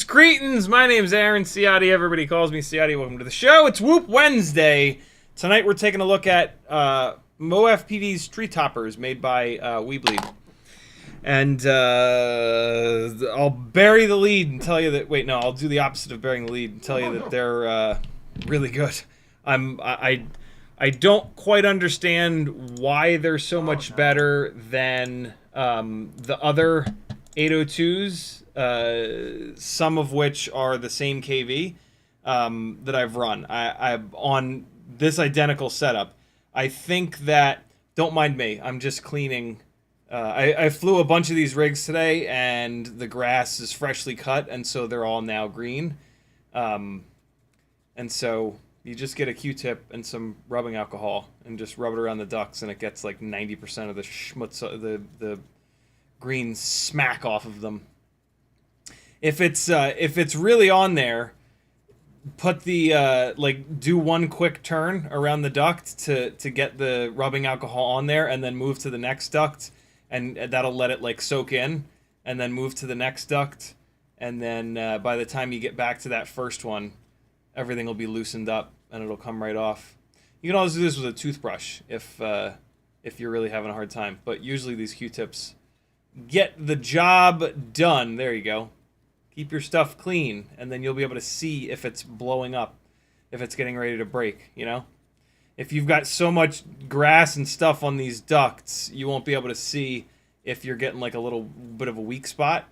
Greetings, my name's Aaron Ciotti. Everybody calls me Ciotti. Welcome to the show. It's Whoop Wednesday. Tonight we're taking a look at MoeFPV's Treetoppers made by Weebly. And I'll bury the lead and tell you that, wait, no, I'll do the opposite of burying the lead and tell you that they're really good. I don't quite understand why they're so much better than the other 802s. Some of which are the same KV that I've run. I'm on this identical setup. I think that, don't mind me, I'm just cleaning. I flew a bunch of these rigs today and the grass is freshly cut and so they're all now green. And so you just get a Q-tip and some rubbing alcohol and just rub it around the ducts and it gets like 90% of the schmutz, the green smack off of them. If it's really on there, put the do one quick turn around the duct to get the rubbing alcohol on there, and then move to the next duct, and that'll let it like soak in, and then move to the next duct, and then by the time you get back to that first one, everything will be loosened up and it'll come right off. You can always do this with a toothbrush if you're really having a hard time, but usually these Q-tips get the job done. There you go. Keep your stuff clean, and then you'll be able to see if it's blowing up, if it's getting ready to break, you know? If you've got so much grass and stuff on these ducts, you won't be able to see if you're getting like a little bit of a weak spot,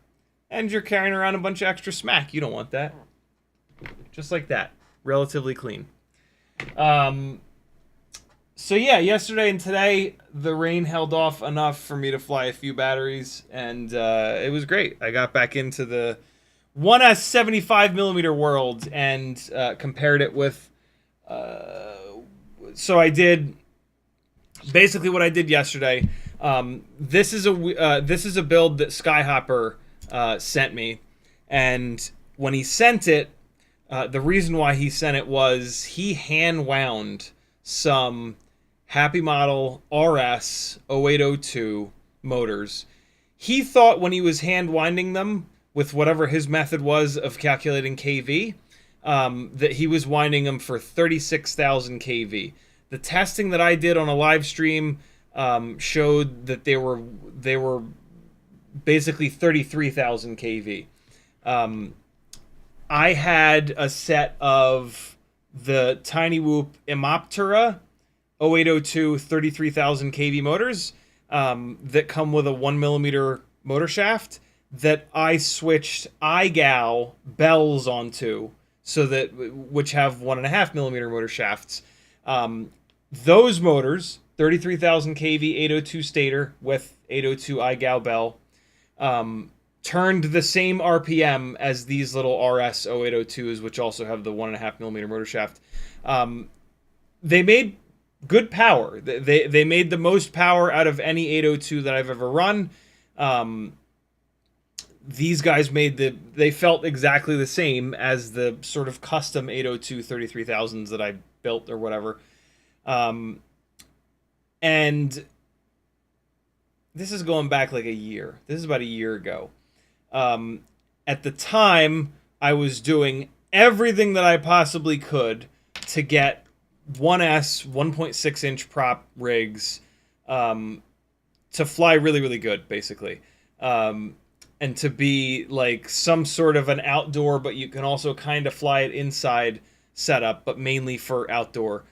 and you're carrying around a bunch of extra smack. You don't want that. Just like that. Relatively clean. So yeah, yesterday and today, the rain held off enough for me to fly a few batteries, and it was great. I got back into the 1S 75mm world and compared it with... so I did... Basically what I did yesterday, this is a build that Skyhopper sent me, and when he sent it, the reason why he sent it was he hand wound some Happy Model RS 0802 motors. He thought when he was hand winding them with whatever his method was of calculating KV, that he was winding them for 36,000 KV. The testing that I did on a live stream showed that they were basically 33,000 KV. I had a set of the Tiny Whoop Imoptera 0802 33,000 KV motors that come with a 1mm motor shaft that I switched iGal bells onto, so that which have 1.5mm motor shafts. Those motors, 33,000 kV 802 stator with 802 iGal bell, turned the same RPM as these little RS 0802s, which also have the 1.5mm motor shaft. They made good power. They made the most power out of any 802 that I've ever run. These guys they felt exactly the same as the sort of custom 802 33,000s that I built or whatever. And this is going back like a year. This is about a year ago. At the time, I was doing everything that I possibly could to get 1S 1.6 inch prop rigs to fly really, really good, basically. And to be like some sort of an outdoor, but you can also kind of fly it inside setup, but mainly for outdoor.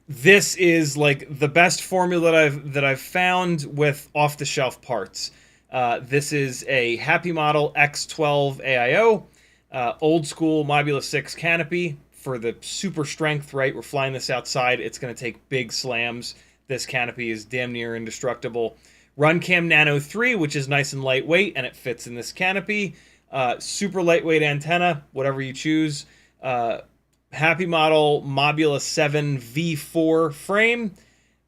This is like the best formula that I've found with off-the-shelf parts. This is a Happy Model X12 AIO, old school Mobula 6 canopy for the super strength, right? We're flying this outside. It's going to take big slams. This canopy is damn near indestructible. Runcam Nano 3, which is nice and lightweight, and it fits in this canopy. Super lightweight antenna, whatever you choose. Happy Model Mobula 7 V4 frame.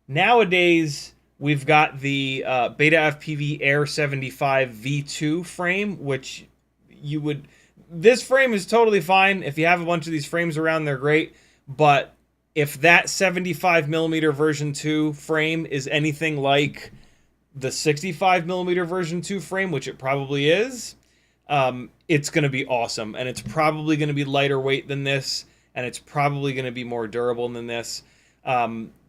Nowadays, we've got the BetaFPV Air 75 V2 frame, which you would... This frame is totally fine. If you have a bunch of these frames around, they're great. But if that 75mm version 2 frame is anything like the 65mm version 2 frame, which it probably is, it's going to be awesome. And it's probably going to be lighter weight than this, and it's probably going to be more durable than this.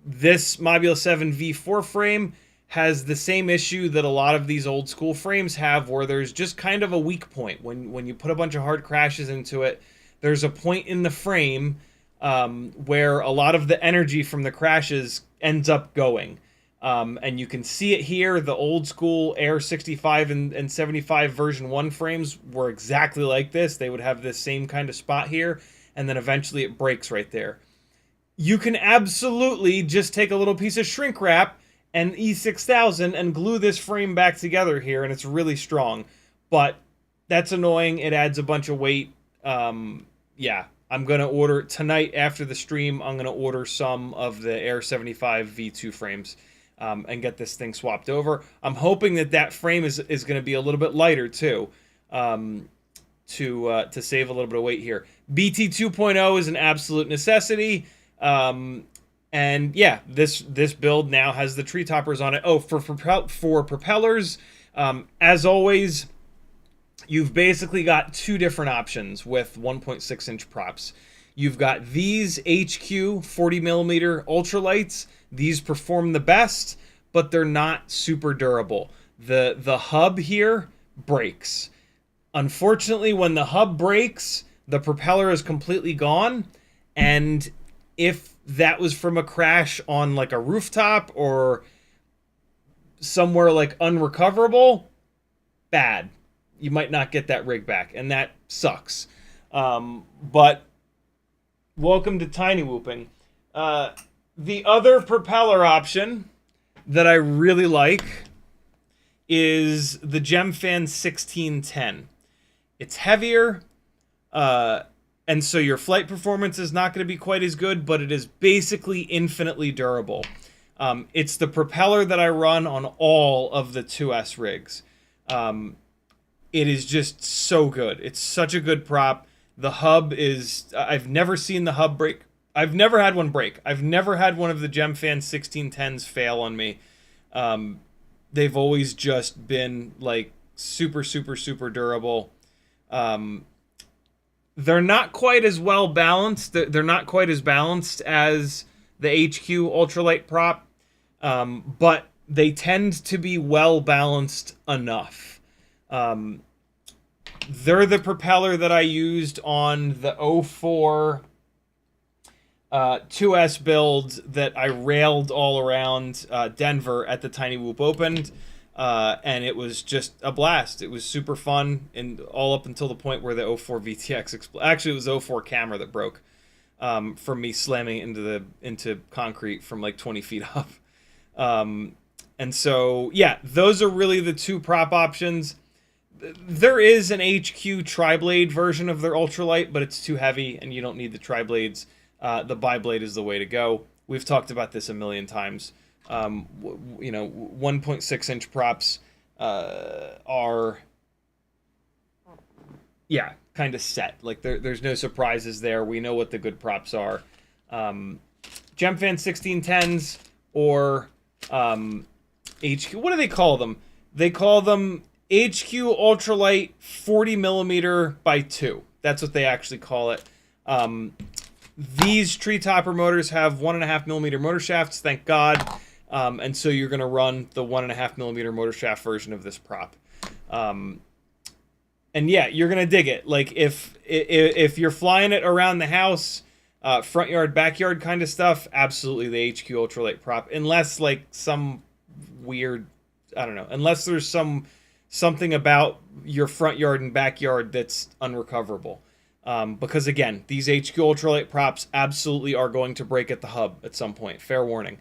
This Mobula 7 V4 frame has the same issue that a lot of these old school frames have, where there's just kind of a weak point. When you put a bunch of hard crashes into it, there's a point in the frame where a lot of the energy from the crashes ends up going. And you can see it here. The old school Air 65 and 75 version 1 frames were exactly like this. They would have this same kind of spot here, and then eventually it breaks right there. You can absolutely just take a little piece of shrink wrap and E6000 and glue this frame back together here, and it's really strong. But that's annoying. It adds a bunch of weight. Yeah, I'm going to order tonight after the stream. I'm going to order some of the Air 75 V2 frames and get this thing swapped over. I'm hoping that frame is going to be a little bit lighter too, to save a little bit of weight here. BT 2.0 is an absolute necessity. And yeah, this build now has the Treetoppers on it. Oh, for propellers, as always, you've basically got two different options with 1.6 inch props. You've got these HQ 40mm ultralights. These perform the best, but they're not super durable. The hub here breaks. Unfortunately, when the hub breaks, the propeller is completely gone, and if that was from a crash on like a rooftop or somewhere like unrecoverable, bad. You might not get that rig back, and that sucks. But welcome to tiny whooping. The other propeller option that I really like is the Gemfan 1610. It's heavier, and so your flight performance is not going to be quite as good, but it is basically infinitely durable. It's the propeller that I run on all of the 2S rigs. It is just so good. It's such a good prop. The hub is... I've never seen the hub break. I've never had one break. I've never had one of the Gemfan 1610s fail on me. They've always just been like super, super, super durable. They're not quite as well balanced. They're not quite as balanced as the HQ ultralight prop, but they tend to be well balanced enough. They're the propeller that I used on the 04 2S build that I railed all around Denver at the Tiny Whoop opened, and it was just a blast. It was super fun, and all up until the point where the 04 VTX exploded. Actually, it was 04 camera that broke from me slamming into concrete from like 20 feet up. And so, yeah, those are really the two prop options. There is an HQ tri-blade version of their ultralight, but it's too heavy, and you don't need the tri-blades. The bi-blade is the way to go. We've talked about this a million times. 1.6 inch props are, yeah, kind of set. Like there's no surprises there. We know what the good props are. Gemfan 1610s or HQ. What do they call them? They call them HQ Ultralight 40mm by 2. That's what they actually call it. These Treetopper motors have 1.5mm motor shafts, thank God. And so you're going to run the 1.5mm motor shaft version of this prop. And yeah, you're going to dig it. Like if you're flying it around the house, front yard, backyard kind of stuff, absolutely the HQ Ultralight prop. Unless like some weird, I don't know, unless there's something about your front yard and backyard that's unrecoverable. Because again, these HQ Ultralight props absolutely are going to break at the hub at some point. Fair warning.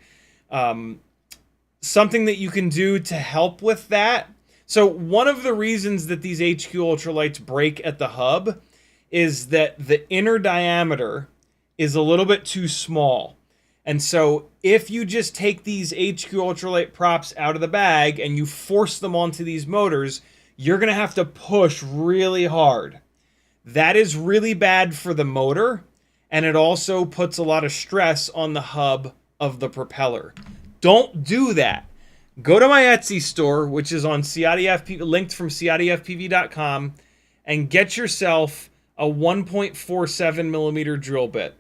Something that you can do to help with that. So one of the reasons that these HQ Ultralights break at the hub is that the inner diameter is a little bit too small. And so if you just take these HQ Ultralight props out of the bag and you force them onto these motors, you're going to have to push really hard. That is really bad for the motor, and it also puts a lot of stress on the hub of the propeller. Don't do that. Go to my Etsy store, which is on CiottiFPV, linked from CiottiFPV.com, and get yourself a 1.47mm drill bit.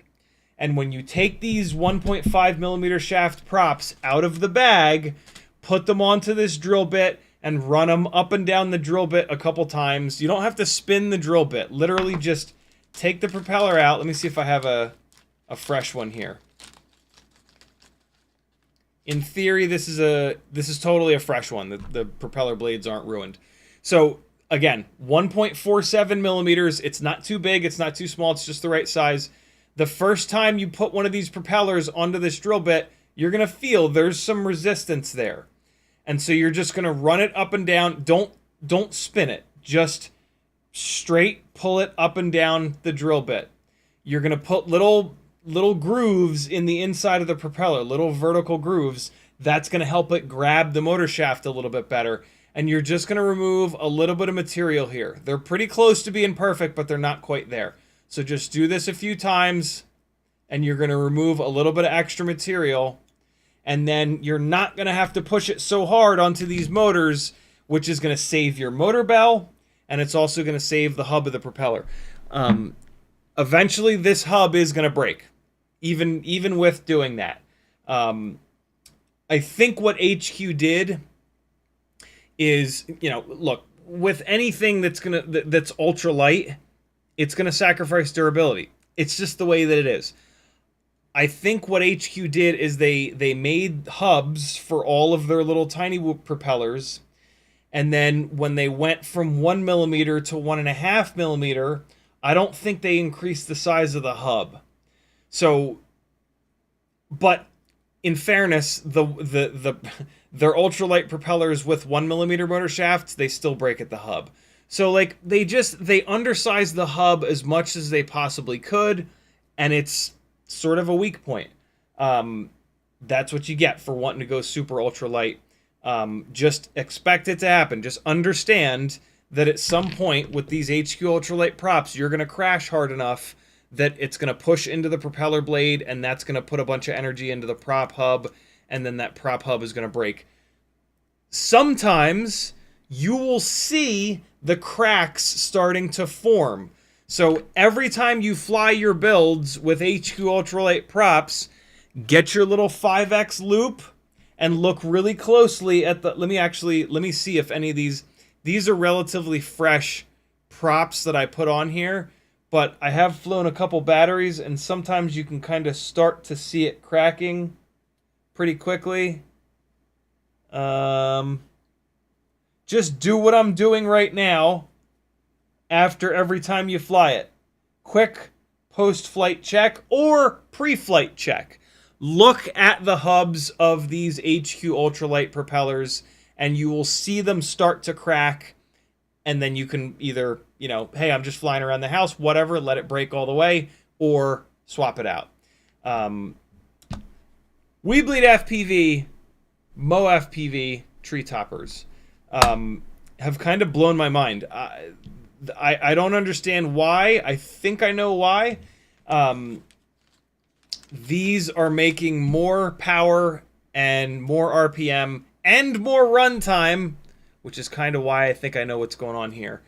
And when you take these 1.5mm shaft props out of the bag, put them onto this drill bit and run them up and down the drill bit a couple times. You don't have to spin the drill bit. Literally just take the propeller out. Let me see if I have a fresh one here. In theory, this is totally a fresh one. The propeller blades aren't ruined. So again, 1.47mm. It's not too big. It's not too small. It's just the right size. The first time you put one of these propellers onto this drill bit, you're going to feel there's some resistance there. And so you're just going to run it up and down. Don't spin it. Just straight pull it up and down the drill bit. You're going to put little grooves in the inside of the propeller, little vertical grooves. That's going to help it grab the motor shaft a little bit better. And you're just going to remove a little bit of material here. They're pretty close to being perfect, but they're not quite there. So just do this a few times, and you're going to remove a little bit of extra material. And then you're not going to have to push it so hard onto these motors, which is going to save your motor bell, and it's also going to save the hub of the propeller. Eventually, this hub is going to break, even with doing that. I think what HQ did is, look, with anything that's ultralight, it's gonna sacrifice durability. It's just the way that it is. I think what HQ did is they made hubs for all of their little tiny whoop propellers, and then when they went from 1mm to 1.5mm, I don't think they increased the size of the hub. So, but in fairness, their ultralight propellers with 1mm motor shafts, they still break at the hub. So like they undersized the hub as much as they possibly could, and it's sort of a weak point. That's what you get for wanting to go super ultralight. Just expect it to happen. Just understand that at some point with these HQ ultralight props, you're going to crash hard enough that it's going to push into the propeller blade, and that's going to put a bunch of energy into the prop hub, and then that prop hub is going to break. Sometimes you will see the cracks starting to form. So every time you fly your builds with HQ ultralight props, get your little 5X loop and look really closely at the... Let me see if any of these are relatively fresh props that I put on here, but I have flown a couple batteries, and sometimes you can kind of start to see it cracking pretty quickly. Just do what I'm doing right now after every time you fly it. Quick post-flight check or pre-flight check. Look at the hubs of these HQ ultralight propellers, and you will see them start to crack, and then you can either, hey, I'm just flying around the house, whatever, let it break all the way, or swap it out. BetaFPV, MoeFPV, Treetoppers have kind of blown my mind. I don't understand why. I think I know why. These are making more power and more RPM and more runtime, which is kind of why I think I know what's going on here,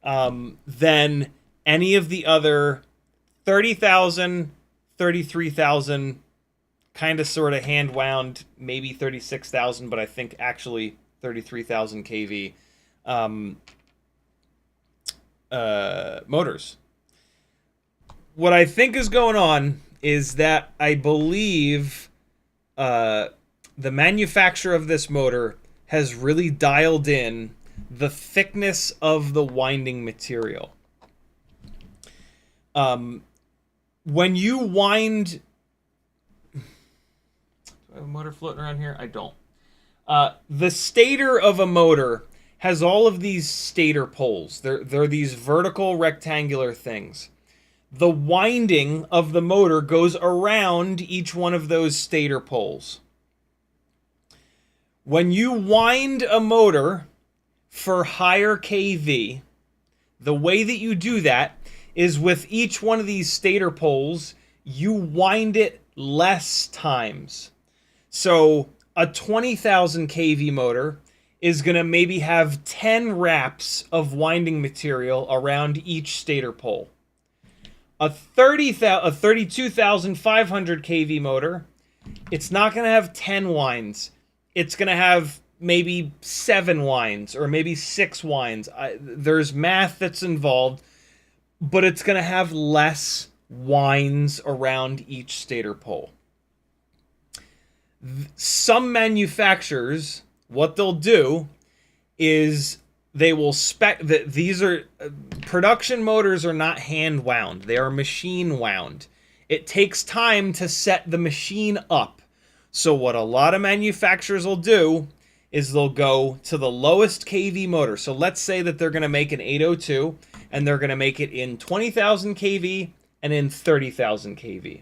than any of the other 30,000, 33,000, kind of sort of hand wound, maybe 36,000, but I think actually 33,000 kV motors. What I think is going on is that I believe the manufacturer of this motor has really dialed in the thickness of the winding material. When you wind... Do I have a motor floating around here? I don't. The stator of a motor has all of these stator poles. They're these vertical rectangular things. The winding of the motor goes around each one of those stator poles. When you wind a motor for higher kV, the way that you do that is with each one of these stator poles, you wind it less times. So a 20,000 kV motor is going to maybe have 10 wraps of winding material around each stator pole. A 32,500 kV motor, it's not going to have 10 winds. It's going to have maybe 7 winds or maybe 6 winds. There's math that's involved, but it's going to have less winds around each stator pole. Some manufacturers, what they'll do is they will spec that these are production motors are not hand wound, they are machine wound. It takes time to set the machine up. So what a lot of manufacturers will do is they'll go to the lowest kV motor. So let's say that they're going to make an 802 and they're going to make it in 20,000 kV and in 30,000 kV.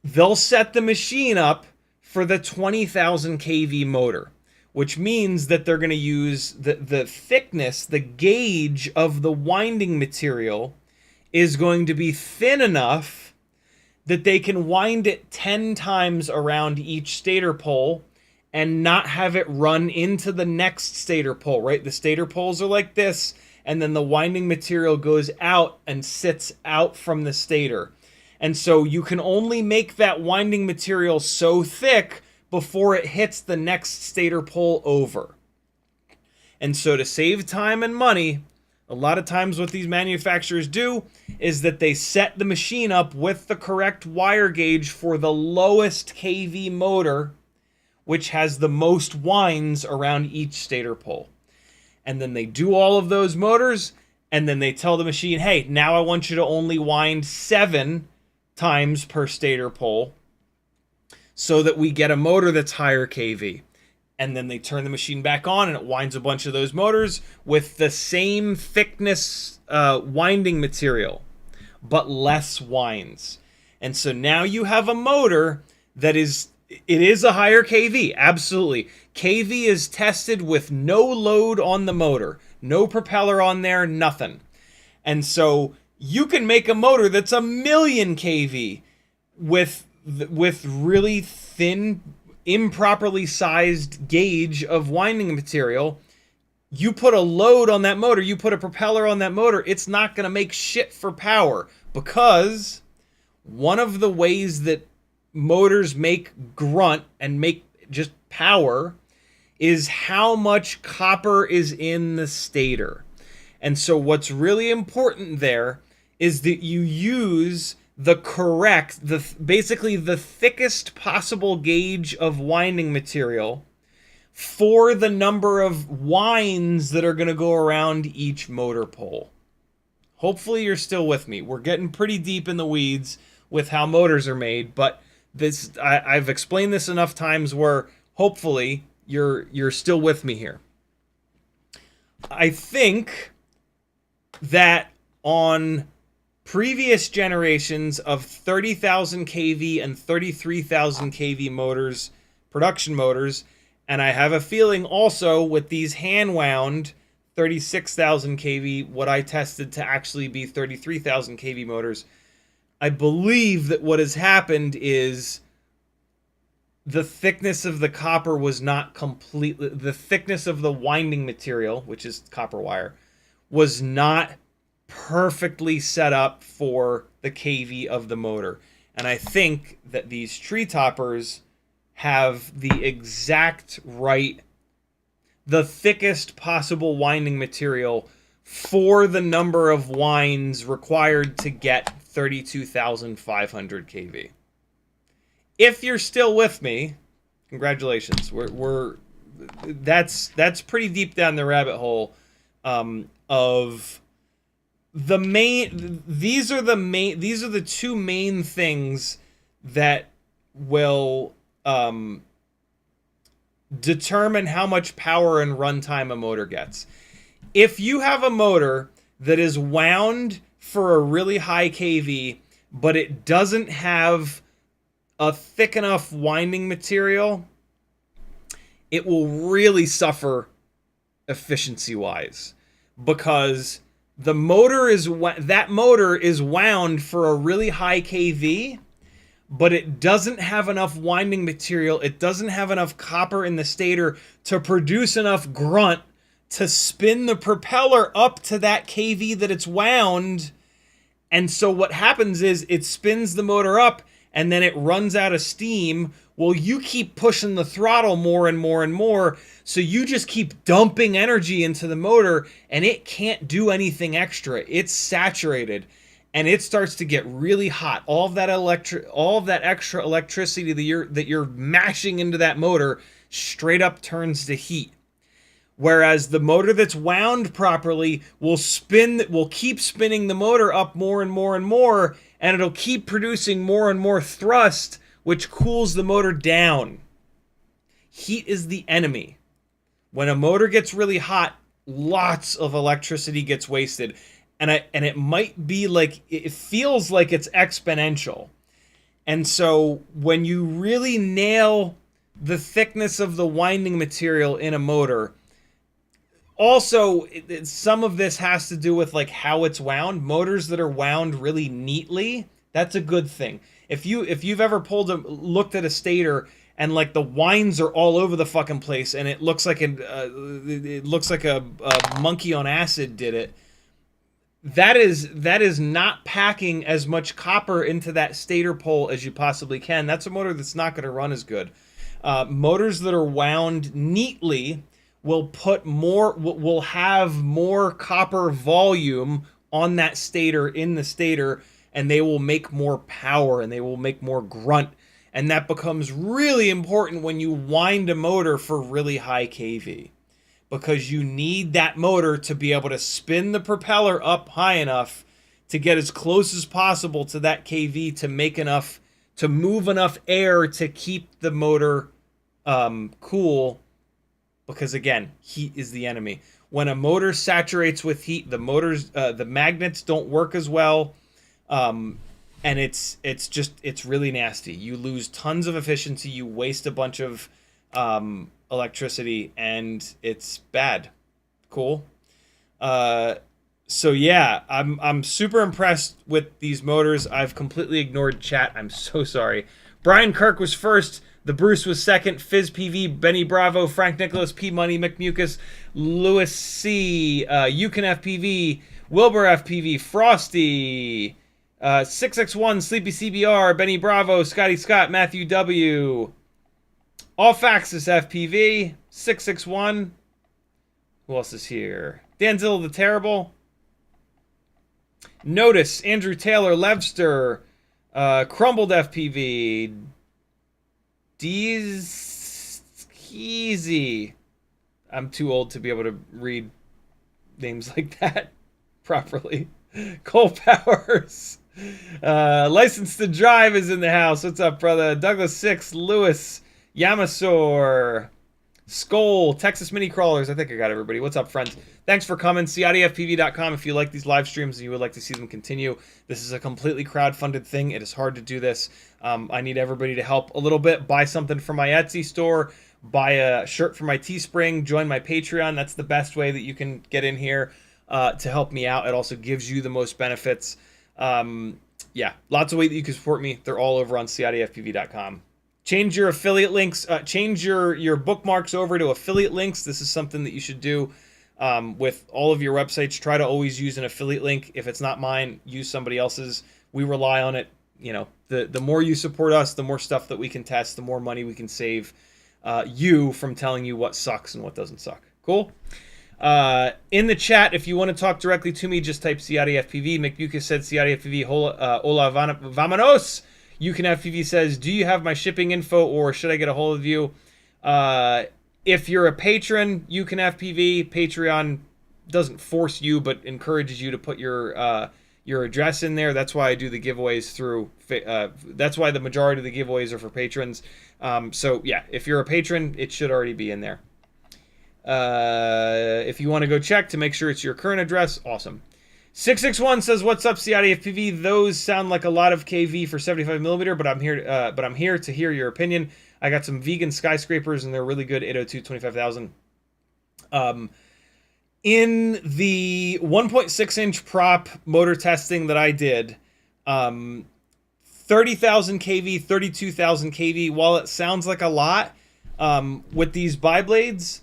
They'll set the machine up for the 20,000 kV motor, which means that they're going to use the thickness, the gauge of the winding material is going to be thin enough that they can wind it 10 times around each stator pole and not have it run into the next stator pole, right? The stator poles are like this, and then the winding material goes out and sits out from the stator. And so you can only make that winding material so thick before it hits the next stator pole over. And so to save time and money, a lot of times what these manufacturers do is that they set the machine up with the correct wire gauge for the lowest kV motor, which has the most winds around each stator pole. And then they do all of those motors, and then they tell the machine, hey, now I want you to only wind 7 times per stator pole so that we get a motor that's higher kV. And then they turn the machine back on, and it winds a bunch of those motors with the same thickness winding material, but less winds. And so now you have a motor that is a higher kV, absolutely. kV is tested with no load on the motor, no propeller on there, nothing. And so you can make a motor that's 1,000,000 kV with really thin, improperly sized gauge of winding material. You put a load on that motor, you put a propeller on that motor, it's not going to make shit for power, because one of the ways that motors make grunt and make just power is how much copper is in the stator. And so what's really important there is that you use the correct, basically the thickest possible gauge of winding material for the number of winds that are going to go around each motor pole. Hopefully you're still with me. We're getting pretty deep in the weeds with how motors are made, but I've explained this enough times where hopefully you're still with me here. I think that on previous generations of 30,000 kV and 33,000 kV motors, production motors, and I have a feeling also with these hand-wound 36,000 kV, what I tested to actually be 33,000 kV motors, I believe that what has happened is the thickness of the copper was not completely, the thickness of the winding material, which is copper wire, was not perfectly set up for the kV of the motor. And I think that these Treetoppers have the exact right, the thickest possible winding material for the number of winds required to get 32,500 kV. If you're still with me, congratulations. That's pretty deep down the rabbit hole of the main. These are the two main things that will determine how much power and runtime a motor gets. If you have a motor that is wound for a really high kV, but it doesn't have a thick enough winding material, it will really suffer efficiency-wise, because the motor is wound for a really high kV, but it doesn't have enough winding material. It doesn't have enough copper in the stator to produce enough grunt to spin the propeller up to that kV that it's wound. And so what happens is it spins the motor up and then it runs out of steam. Well, you keep pushing the throttle more and more and more, so you just keep dumping energy into the motor, and it can't do anything extra. It's saturated, and it starts to get really hot. All of that extra electricity that you're mashing into that motor straight up turns to heat. Whereas the motor that's wound properly will keep spinning the motor up more and more and more, and it'll keep producing more and more thrust, which cools the motor down. Heat is the enemy. When a motor gets really hot, lots of electricity gets wasted. And it might be like, it feels like it's exponential. And so when you really nail the thickness of the winding material in a motor, also, some of this has to do with like how it's wound. Motors that are wound really neatly, that's a good thing. If you've ever looked at a stator and like the winds are all over the fucking place and it looks like a monkey on acid did it, that is not packing as much copper into that stator pole as you possibly can. That's a motor that's not going to run as good. Motors that are wound neatly will have more copper volume on that stator, in the stator, and they will make more power and they will make more grunt. And that becomes really important when you wind a motor for really high kV, because you need that motor to be able to spin the propeller up high enough to get as close as possible to that kV to make enough, to move enough air to keep the motor cool. Because again, heat is the enemy. When a motor saturates with heat, the magnets don't work as well, and it's really nasty. You lose tons of efficiency. You waste a bunch of electricity, and it's bad. Cool. So yeah, I'm super impressed with these motors. I've completely ignored chat. I'm so sorry. Brian Kirk was first. The Bruce was second. FizzPV, Benny Bravo, Frank Nicholas, P Money, McMucus, Lewis C, FPV, Wilbur FPV, Frosty, 661, Sleepy CBR, Benny Bravo, Scotty Scott, Matthew W, Allfaxis FPV, 661. Who else is here? Danzilla the Terrible. Notice, Andrew Taylor, Levster, Crumbled FPV, Easy. I'm too old to be able to read names like that properly. Cole Powers. License to Drive is in the house. What's up, brother? Douglas 6, Lewis, Yamasor, Skoll, Texas Mini Crawlers. I think I got everybody. What's up, friends? Thanks for coming. CiottiFPV.com if you like these live streams and you would like to see them continue. This is a completely crowd-funded thing. It is hard to do this. I need everybody to help a little bit. Buy something from my Etsy store. Buy a shirt for my Teespring. Join my Patreon. That's the best way that you can get in here to help me out. It also gives you the most benefits. Yeah, lots of ways that you can support me. They're all over on CiottiFPV.com. Change your affiliate links. Change your bookmarks over to affiliate links. This is something that you should do with all of your websites. Try to always use an affiliate link. If it's not mine, use somebody else's. We rely on it. You know, the more you support us, the more stuff that we can test, the more money we can save you from telling you what sucks and what doesn't suck. Cool? In the chat, if you want to talk directly to me, just type CiottiFPV. McBucas said CiottiFPV. Hola, vámonos. FPV says, do you have my shipping info or should I get a hold of you? If you're a patron, FPV. Patreon doesn't force you, but encourages you to put your address in there. That's why I do the giveaways through. That's why the majority of the giveaways are for patrons. So yeah, if you're a patron, it should already be in there. If you want to go check to make sure it's your current address, awesome. 661 says, "What's up, CiottiFPV? Those sound like a lot of kV for 75mm, but I'm here to hear your opinion. I got some vegan skyscrapers, and they're really good. 802 25,000. In the 1.6-inch prop motor testing that I did, 30,000 kV, 32,000 kV. While it sounds like a lot, with these biblades,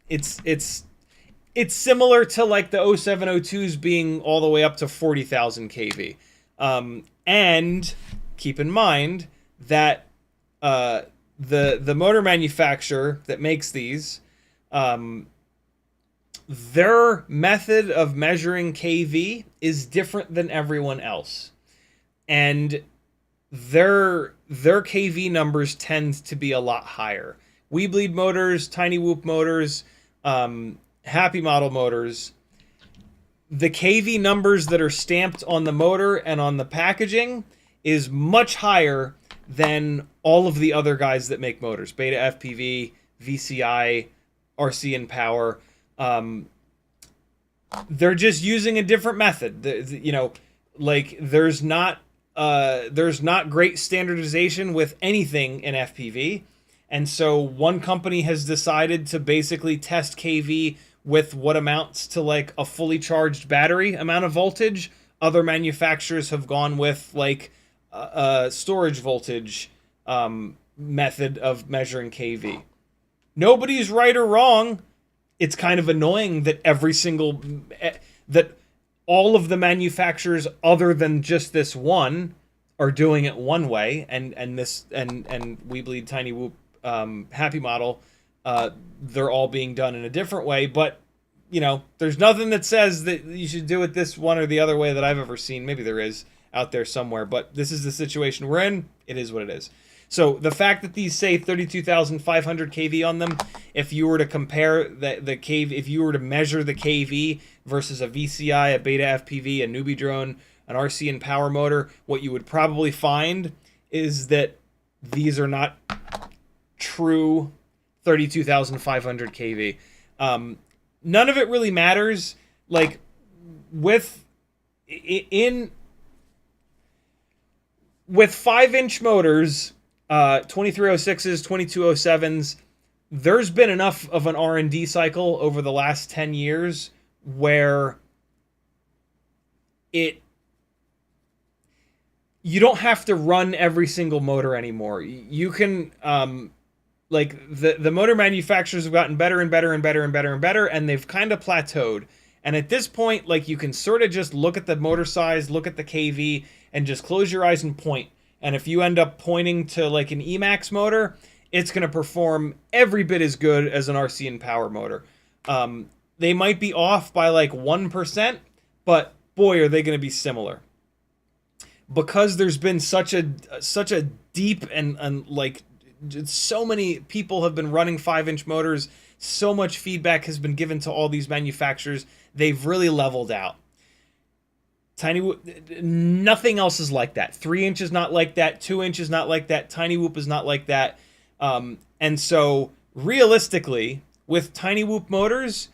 it's similar to like the 0702s being all the way up to 40,000 kV. And keep in mind that the motor manufacturer that makes these, their method of measuring kV is different than everyone else, and their kV numbers tend to be a lot higher. We Bleed motors, Tiny Whoop motors, Happy Model motors, the kV numbers that are stamped on the motor and on the packaging is much higher than all of the other guys that make motors. BetaFPV, VCI, RC and Power. They're just using a different method. There's not great standardization with anything in FPV. And so one company has decided to basically test kV with what amounts to like a fully charged battery amount of voltage. Other manufacturers have gone with like a storage voltage method of measuring kV. Nobody's right or wrong. It's kind of annoying that that all of the manufacturers other than just this one are doing it one way, and We Bleed, Tiny Whoop, Happy model, they're all being done in a different way. But, you know, there's nothing that says that you should do it this one or the other way that I've ever seen. Maybe there is out there somewhere, but this is the situation we're in. It is what it is. So the fact that these say 32,500 kV on them, if you were to compare the KV, if you were to measure the KV versus a VCI, a BetaFPV, a newbie drone, an RC and power motor, what you would probably find is that these are not true 32,500 kV. None of it really matters. Like with 5-inch motors, 2306s, 2207s, there's been enough of an R&D cycle over the last 10 years where you don't have to run every single motor anymore. You can, like, the motor manufacturers have gotten better and better and better and better and better, and they've kind of plateaued. And at this point, like, you can sort of just look at the motor size, look at the KV, and just close your eyes and point. And if you end up pointing to, like, an Emax motor, it's going to perform every bit as good as an RC and power motor. They might be off by, like, 1%, but, boy, are they going to be similar. Because there's been such a deep and like, so many people have been running 5-inch motors, so much feedback has been given to all these manufacturers, they've really leveled out. Tiny Whoop, nothing else is like that. 3-inch is not like that. 2-inch is not like that. Tiny Whoop is not like that. And so, realistically, with Tiny Whoop motors,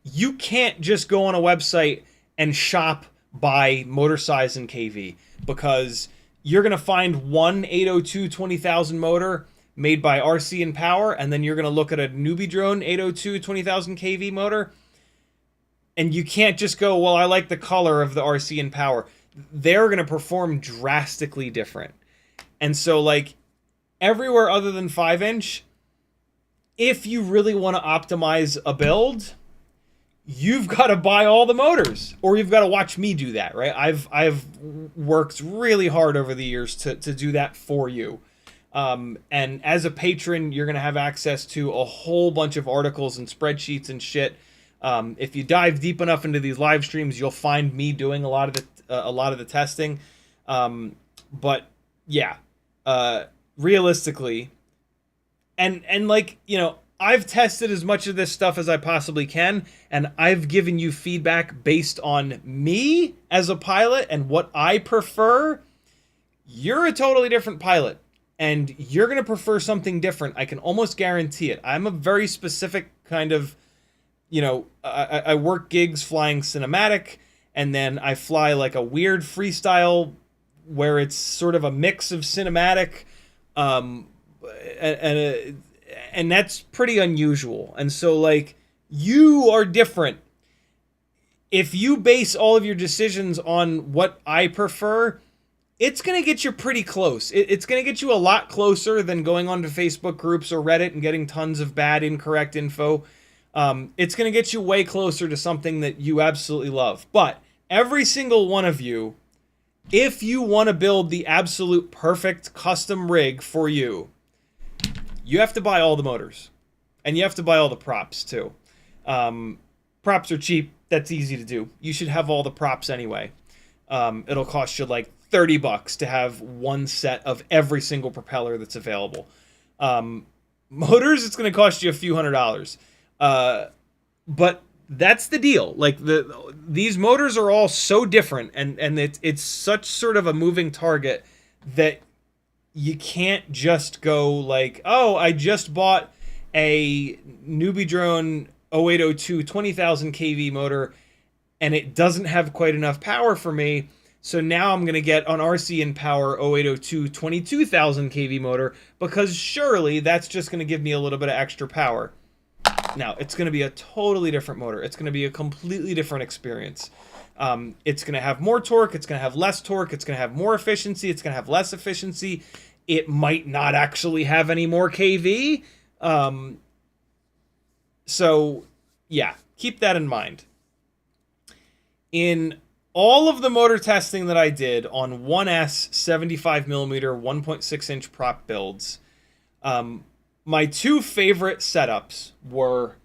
you can't just go on a website and shop by motor size and KV, because you're going to find one 802 20,000 motor made by RC and Power, and then you're going to look at a newbie drone 802 20,000 kV motor, and you can't just go, well, I like the color of the RC and Power. They're going to perform drastically different. And so, like, everywhere other than 5-inch, if you really want to optimize a build, you've got to buy all the motors, or you've got to watch me do that, right? I've worked really hard over the years to do that for you. And as a patron, you're going to have access to a whole bunch of articles and spreadsheets and shit. If you dive deep enough into these live streams, you'll find me doing a lot of the testing. But yeah, realistically, and like, you know, I've tested as much of this stuff as I possibly can, and I've given you feedback based on me as a pilot and what I prefer. You're a totally different pilot, and you're going to prefer something different. I can almost guarantee it. I'm a very specific kind of, you know, I work gigs flying cinematic, and then I fly like a weird freestyle where it's sort of a mix of cinematic, and that's pretty unusual. And so, like, you are different. If you base all of your decisions on what I prefer, it's going to get you pretty close. It's going to get you a lot closer than going onto Facebook groups or Reddit and getting tons of bad, incorrect info. It's going to get you way closer to something that you absolutely love. But every single one of you, if you want to build the absolute perfect custom rig for you, you have to buy all the motors, and you have to buy all the props too. Props are cheap. That's easy to do. You should have all the props anyway. It'll cost you like $30 to have one set of every single propeller that's available. Motors, it's going to cost you a few $100s. But that's the deal. Like, these motors are all so different, and it's such sort of a moving target that you can't just go like, oh, I just bought a newbie drone 0802 20,000 kV motor and it doesn't have quite enough power for me, so now I'm going to get an RC and Power 0802 22,000 kV motor, because surely that's just going to give me a little bit of extra power. Now, it's going to be a totally different motor. It's going to be a completely different experience. It's going to have more torque. It's going to have less torque. It's going to have more efficiency. It's going to have less efficiency. It might not actually have any more KV. So, yeah, keep that in mind. In all of the motor testing that I did on 1S 75mm 1.6-inch prop builds, my two favorite setups were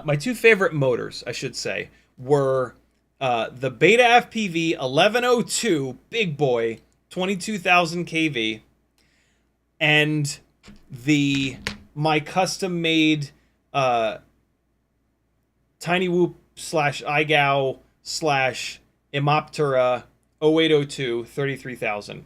my two favorite motors, I should say, were the BetaFPV 1102 big boy 22,000 kV and my custom made Tiny Whoop / iGow / Imoptera 0802 33,000.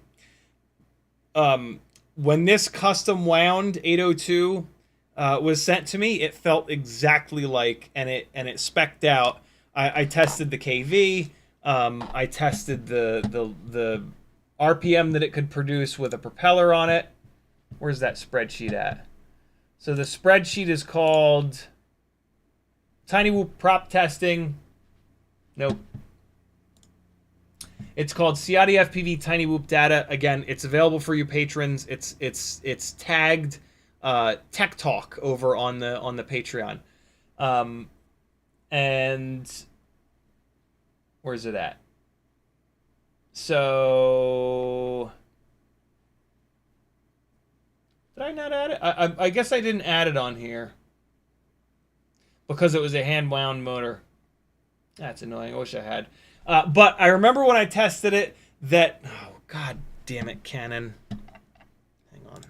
When this custom wound 802 was sent to me, it felt exactly like, and it spec'd out. I tested the KV. I tested the RPM that it could produce with a propeller on it. Where's that spreadsheet at? So the spreadsheet is called Tiny Whoop Prop Testing. Nope. It's called CiottiFPV Tiny Whoop Data. Again, it's available for you patrons. It's tagged Tech Talk over on the Patreon. And where's it at? So did I not add it? I guess I didn't add it on here because it was a hand wound motor. That's annoying. I wish I had. But I remember when I tested it that, oh, god damn it, Canon. Hang on.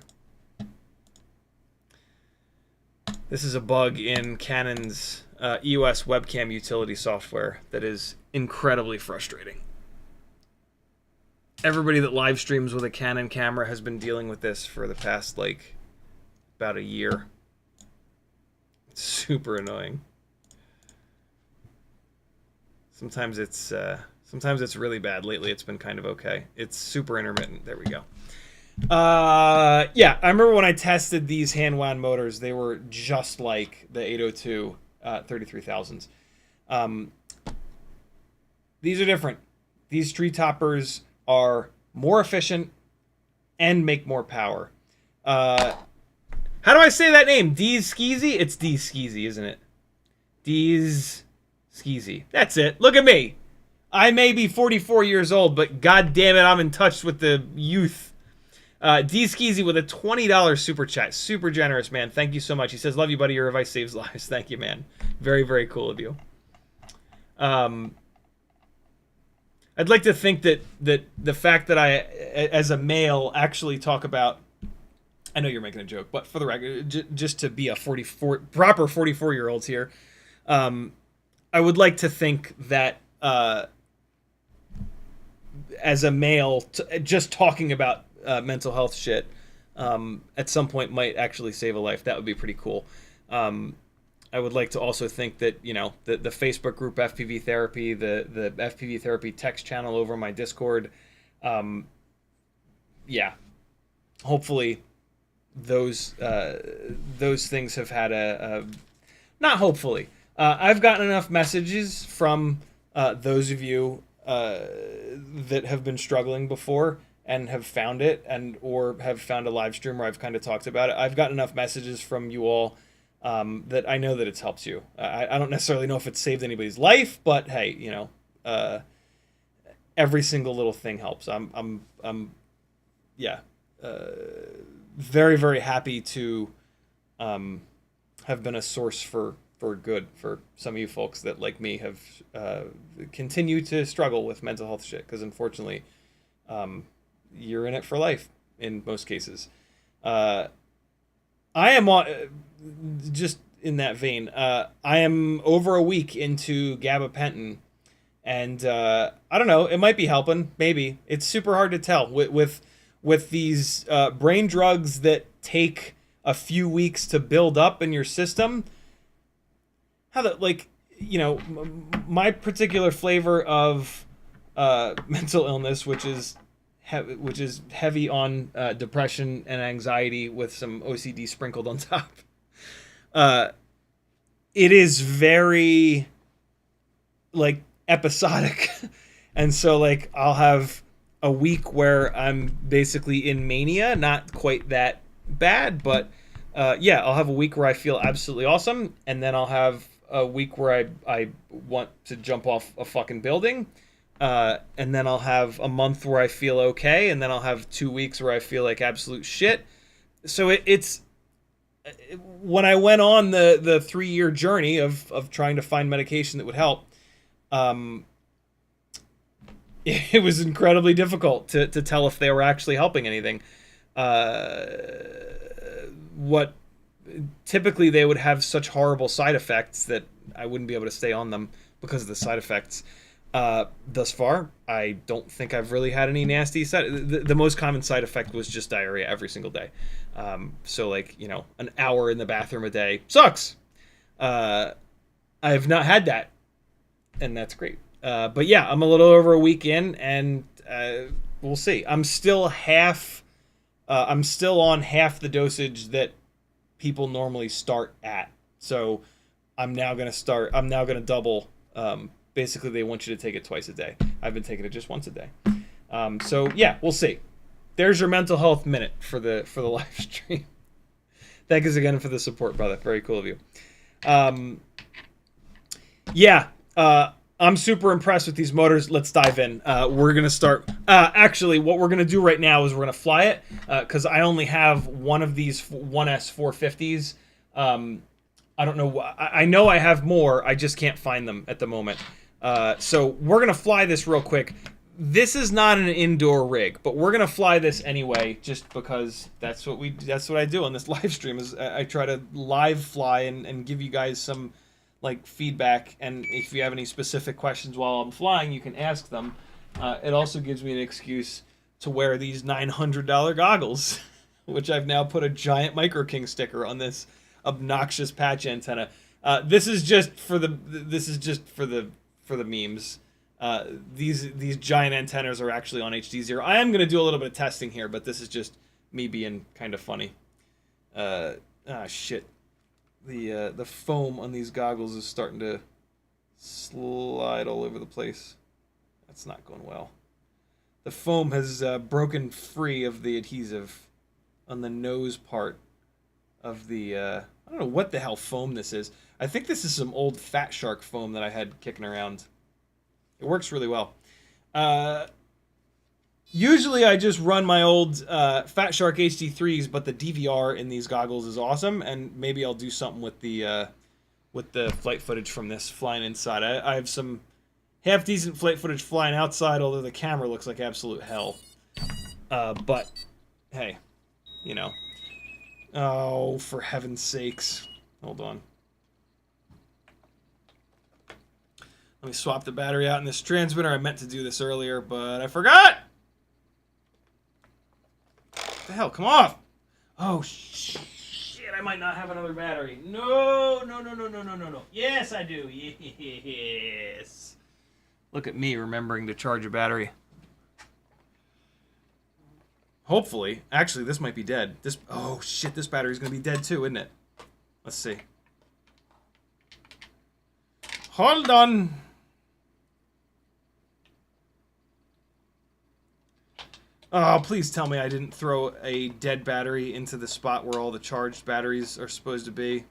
This is a bug in Canon's EOS webcam utility software that is incredibly frustrating. Everybody that live streams with a Canon camera has been dealing with this for the past, like, about a year. It's super annoying. Sometimes it's really bad. Lately, it's been kind of okay. It's super intermittent. There we go. Yeah, I remember when I tested these hand wound motors, they were just like the 802 33,000s. These are different. These Treetoppers are more efficient and make more power. How do I say that name? Deez Skeezy? It's Deez Skeezy, isn't it? Deez Skeezy. That's it. Look at me. I may be 44 years old, but god damn it, I'm in touch with the youth. Deez Skeezy with a $20 super chat. Super generous, man. Thank you so much. He says, love you, buddy. Your advice saves lives. Thank you, man. Very, very cool of you. I'd like to think that the fact that I, as a male, actually talk about, I know you're making a joke, but for the record, just to be a proper 44-year-olds here, I would like to think that as a male, just talking about mental health shit at some point might actually save a life. That would be pretty cool. I would like to also think that, you know, the Facebook group FPV Therapy, the FPV Therapy text channel over my Discord, yeah, hopefully those things have had a not hopefully. I've gotten enough messages from those of you that have been struggling before and have found it, or have found a live stream where I've kind of talked about it. I've gotten enough messages from you all that I know that it's helped you. I don't necessarily know if it's saved anybody's life, but hey, you know, every single little thing helps. I'm very, very happy to have been a source for good for some of you folks that, like me, have continued to struggle with mental health shit, because unfortunately you're in it for life in most cases. I am just in that vein. I am over a week into gabapentin, and I don't know. It might be helping. Maybe it's super hard to tell with these brain drugs that take a few weeks to build up in your system. How that, like, you know, my particular flavor of mental illness, which is heavy on depression and anxiety with some OCD sprinkled on top. It is very, like, episodic. And so, like, I'll have a week where I'm basically in mania, not quite that bad, but yeah, I'll have a week where I feel absolutely awesome, and then I'll have a week where I want to jump off a fucking building. And then I'll have a month where I feel okay, and then I'll have 2 weeks where I feel like absolute shit. So it's when I went on the 3-year journey of trying to find medication that would help, it was incredibly difficult to tell if they were actually helping anything. What typically they would have such horrible side effects that I wouldn't be able to stay on them because of the side effects. Thus far, I don't think I've really had any nasty side. The most common side effect was just diarrhea every single day. So like, you know, an hour in the bathroom a day sucks. I've not had that, and that's great. But yeah, I'm a little over a week in, and we'll see. I'm still on half the dosage that people normally start at. So I'm now gonna double. Basically, they want you to take it twice a day. I've been taking it just once a day. So yeah, we'll see. There's your mental health minute for the live stream. Thanks again for the support, brother. Very cool of you. Yeah, I'm super impressed with these motors. Let's dive in. We're gonna start. Actually, what we're gonna do right now is we're gonna fly it because I only have one of these 1S 450s. I don't know. I know I have more. I just can't find them at the moment. So we're gonna fly this real quick. This is not an indoor rig, but we're gonna fly this anyway, just because that's what I do on this live stream. Is I try to live fly and give you guys some like feedback, and if you have any specific questions while I'm flying, you can ask them. It also gives me an excuse to wear these $900 goggles, which I've now put a giant Micro King sticker on this obnoxious patch antenna. This is just for the memes. These giant antennas are actually on HDZero. I am gonna do a little bit of testing here, but this is just me being kind of funny. Shit. The foam on these goggles is starting to slide all over the place. That's not going well. The foam has broken free of the adhesive on the nose part of the I don't know what the hell foam this is. I think this is some old Fat Shark foam that I had kicking around. It works really well. Usually I just run my old Fat Shark HD3s, but the DVR in these goggles is awesome, and maybe I'll do something with the flight footage from this flying inside. I have some half-decent flight footage flying outside, although the camera looks like absolute hell. But, hey, you know. Oh, for heaven's sakes. Hold on. Let me swap the battery out in this transmitter. I meant to do this earlier, but I forgot! What the hell? Come off! Oh, shit. I might not have another battery. No. Yes, I do. Yes. Look at me remembering to charge a battery. Hopefully. Actually, this might be dead. Oh, shit. This battery's going to be dead, too, isn't it? Let's see. Hold on. Oh, please tell me I didn't throw a dead battery into the spot where all the charged batteries are supposed to be.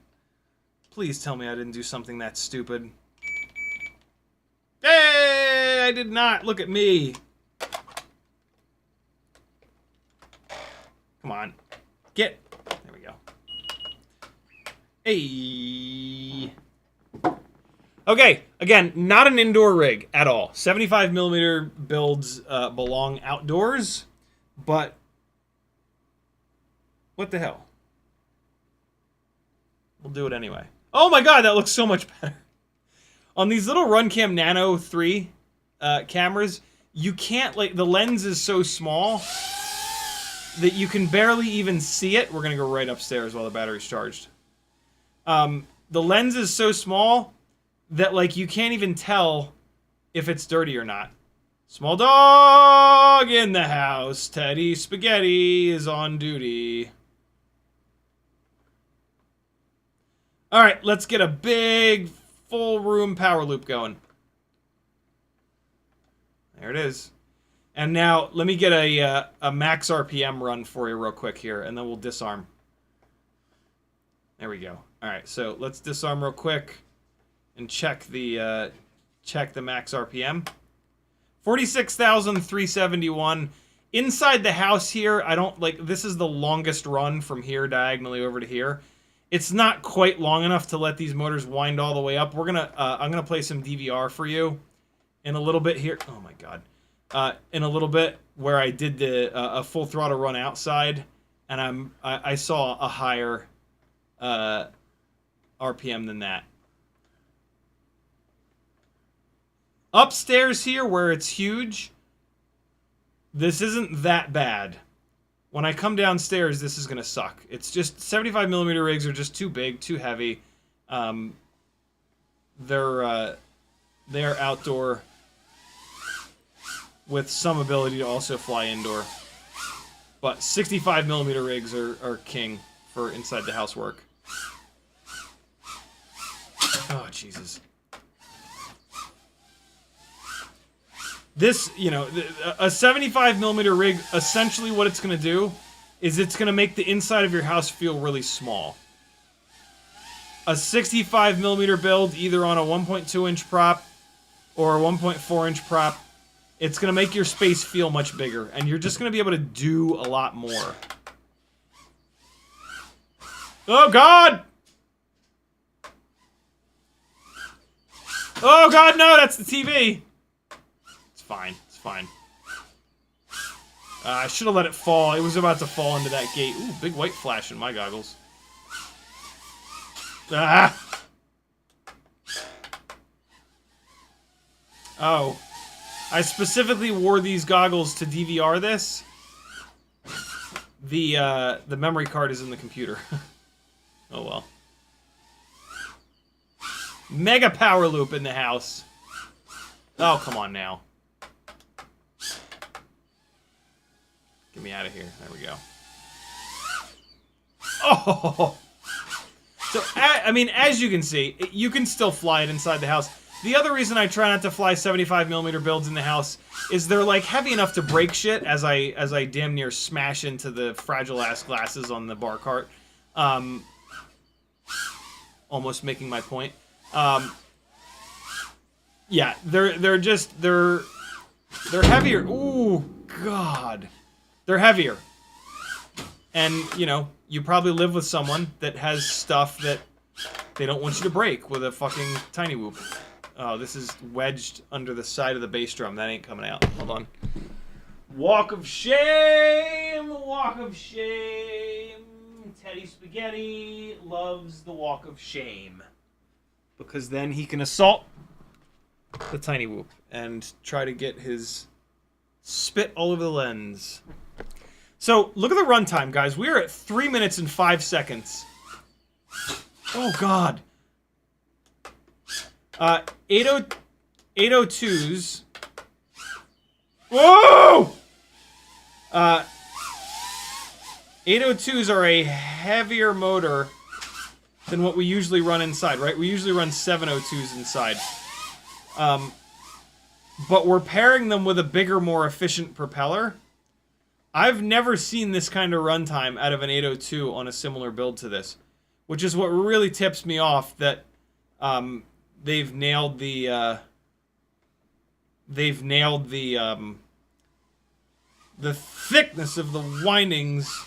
Please tell me I didn't do something that stupid. Hey, I did not. Look at me. Come on. Get. There we go. Hey. Okay, again, not an indoor rig at all. 75mm builds belong outdoors, but what the hell? We'll do it anyway. Oh my god, that looks so much better. On these little Runcam Nano 3 cameras, you can't, like, the lens is so small that you can barely even see it. We're gonna go right upstairs while the battery's charged. The lens is so small that, like, you can't even tell if it's dirty or not. Small dog in the house. Teddy Spaghetti is on duty. Alright, let's get a big, full room power loop going. There it is. And now, let me get a max RPM run for you real quick here, and then we'll disarm. There we go. Alright, so let's disarm real quick and check the max RPM. 46,371. Inside the house here, I don't, like, this is the longest run from here diagonally over to here. it's not quite long enough to let these motors wind all the way up. We're gonna, I'm gonna play some DVR for you in a little bit here. Oh my god. In a little bit where I did the a full throttle run outside, and I saw a higher RPM than that. Upstairs here, where it's huge, this isn't that bad. When I come downstairs, this is gonna suck. It's just 75mm rigs are just too big, too heavy. They're outdoor with some ability to also fly indoor. But 65mm rigs are king for inside the house work. Oh, Jesus. This, you know, a 75mm rig, essentially what it's going to do is it's going to make the inside of your house feel really small. A 65mm build, either on a 1.2-inch prop or a 1.4-inch prop, it's going to make your space feel much bigger, and you're just going to be able to do a lot more. Oh, God! Oh, God, no, that's the TV! It's fine, it's fine. I should have let it fall. It was about to fall into that gate. Ooh, big white flash in my goggles. Ah! Oh. I specifically wore these goggles to DVR this. The memory card is in the computer. Oh well. Mega power loop in the house. Oh, come on now. Get me out of here. There we go. Oh! So, I mean, as you can see, you can still fly it inside the house. The other reason I try not to fly 75mm builds in the house is they're like heavy enough to break shit as I damn near smash into the fragile ass glasses on the bar cart. Almost making my point. Yeah, they're heavier. Ooh, God. They're heavier. And, you know, you probably live with someone that has stuff that they don't want you to break with a fucking tiny whoop. Oh, this is wedged under the side of the bass drum. That ain't coming out. Hold on. Walk of shame! Walk of shame! Teddy Spaghetti loves the walk of shame. Because then he can assault the tiny whoop and try to get his spit all over the lens. So, look at the runtime, guys. We are at 3 minutes and 5 seconds. Oh, God. 802s. Whoa! 802s are a heavier motor than what we usually run inside, right? We usually run 702s inside. But we're pairing them with a bigger, more efficient propeller. I've never seen this kind of runtime out of an 802 on a similar build to this, which is what really tips me off that they've nailed the thickness of the windings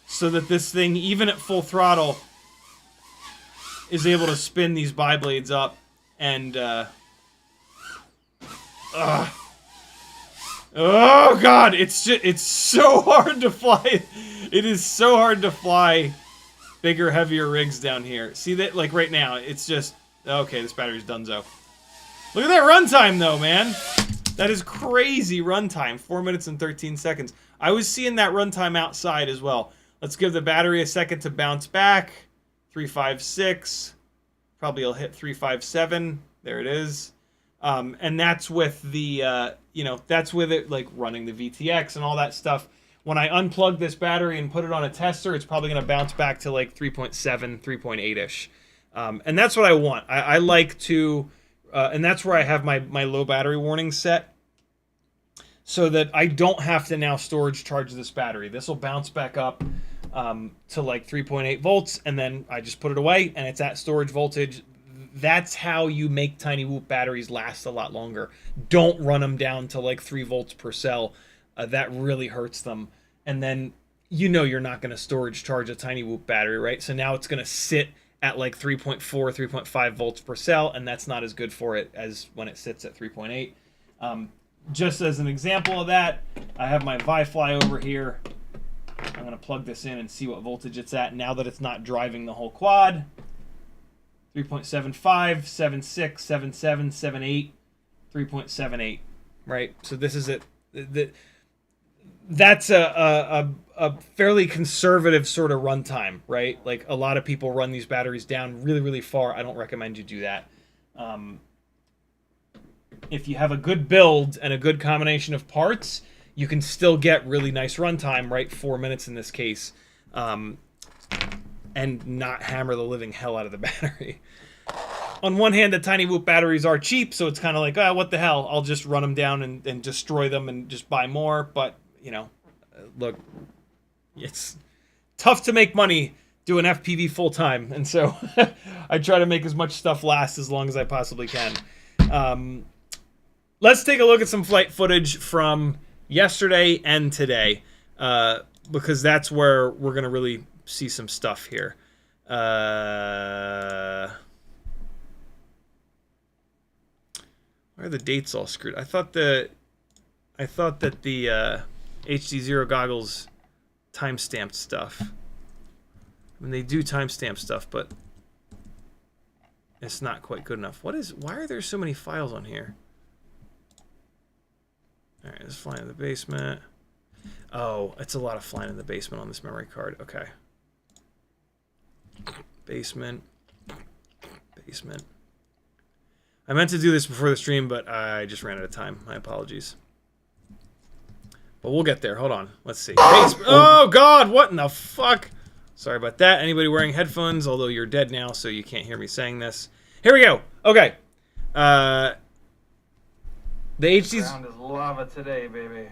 so that this thing, even at full throttle, is able to spin these bi-blades up and oh, God, it's so hard to fly. It is so hard to fly bigger, heavier rigs down here. See that, like, right now, it's just, okay, this battery's donezo. Look at that runtime, though, man. That is crazy runtime, 4 minutes and 13 seconds. I was seeing that runtime outside as well. Let's give the battery a second to bounce back. 356. Probably will hit 357. There it is. And that's with the, you know, that's with it, like, running the VTX and all that stuff. When I unplug this battery and put it on a tester, it's probably going to bounce back to, like, 3.7, 3.8-ish. And that's what I want. I like to, and that's where I have my low battery warning set, so that I don't have to now storage charge this battery. This will bounce back up to, like, 3.8 volts, and then I just put it away, and it's at storage voltage. That's how you make Tiny Whoop batteries last a lot longer. Don't run them down to like 3 volts per cell. That really hurts them. And then you know you're not going to storage charge a tiny Whoop battery, right? So now it's going to sit at like 3.4, 3.5 volts per cell, and that's not as good for it as when it sits at 3.8. Just as an example of that, I have my ViFly over here. I'm going to plug this in and see what voltage it's at now that it's not driving the whole quad. 3.75, 7.6, 7.7, 7.8, 3.78, right? So this is it. That's a fairly conservative sort of runtime, right? Like a lot of people run these batteries down really, really far. I don't recommend you do that. If you have a good build and a good combination of parts, you can still get really nice runtime, right? 4 minutes in this case, and not hammer the living hell out of the battery. On one hand, the tiny Whoop batteries are cheap, so it's kind of like, oh, what the hell? I'll just run them down and destroy them and just buy more. But, you know, look, it's tough to make money doing FPV full time, and so I try to make as much stuff last as long as I possibly can. Let's take a look at some flight footage from yesterday and today, because that's where we're going to really see some stuff here. Why are the dates all screwed? I thought that the HDZero goggles timestamped stuff. I mean, they do timestamp stuff, but it's not quite good enough. Why are there so many files on here? All right, let's fly in the basement. Oh, it's a lot of flying in the basement on this memory card. Okay. Basement. I meant to do this before the stream, but I just ran out of time. My apologies. But we'll get there. Hold on. Let's see. Oh, God. What in the fuck? Sorry about that. Anybody wearing headphones? Although you're dead now, so you can't hear me saying this. Here we go. Okay. The HD's... Ground is lava today, baby.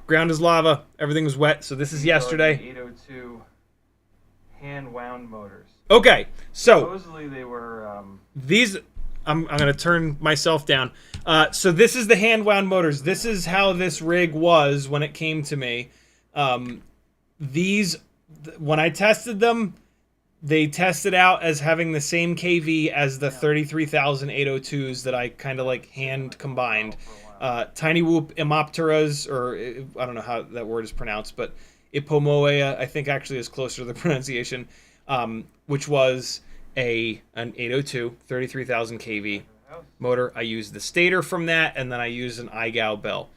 Ground is lava. Everything was wet, so this is yesterday. 802 hand-wound motors. Okay, so... Supposedly they were... These... I'm going to turn myself down. So this is the hand-wound motors. This is how this rig was when it came to me. These, when I tested them, they tested out as having the same KV as the 33,802s that I kind of like hand combined. Tiny Whoop Imopteras, or I don't know how that word is pronounced, but Ipomoea, I think actually is closer to the pronunciation, which was an 802, 33,000 kV motor. I used the stator from that, and then I used an iGal bell.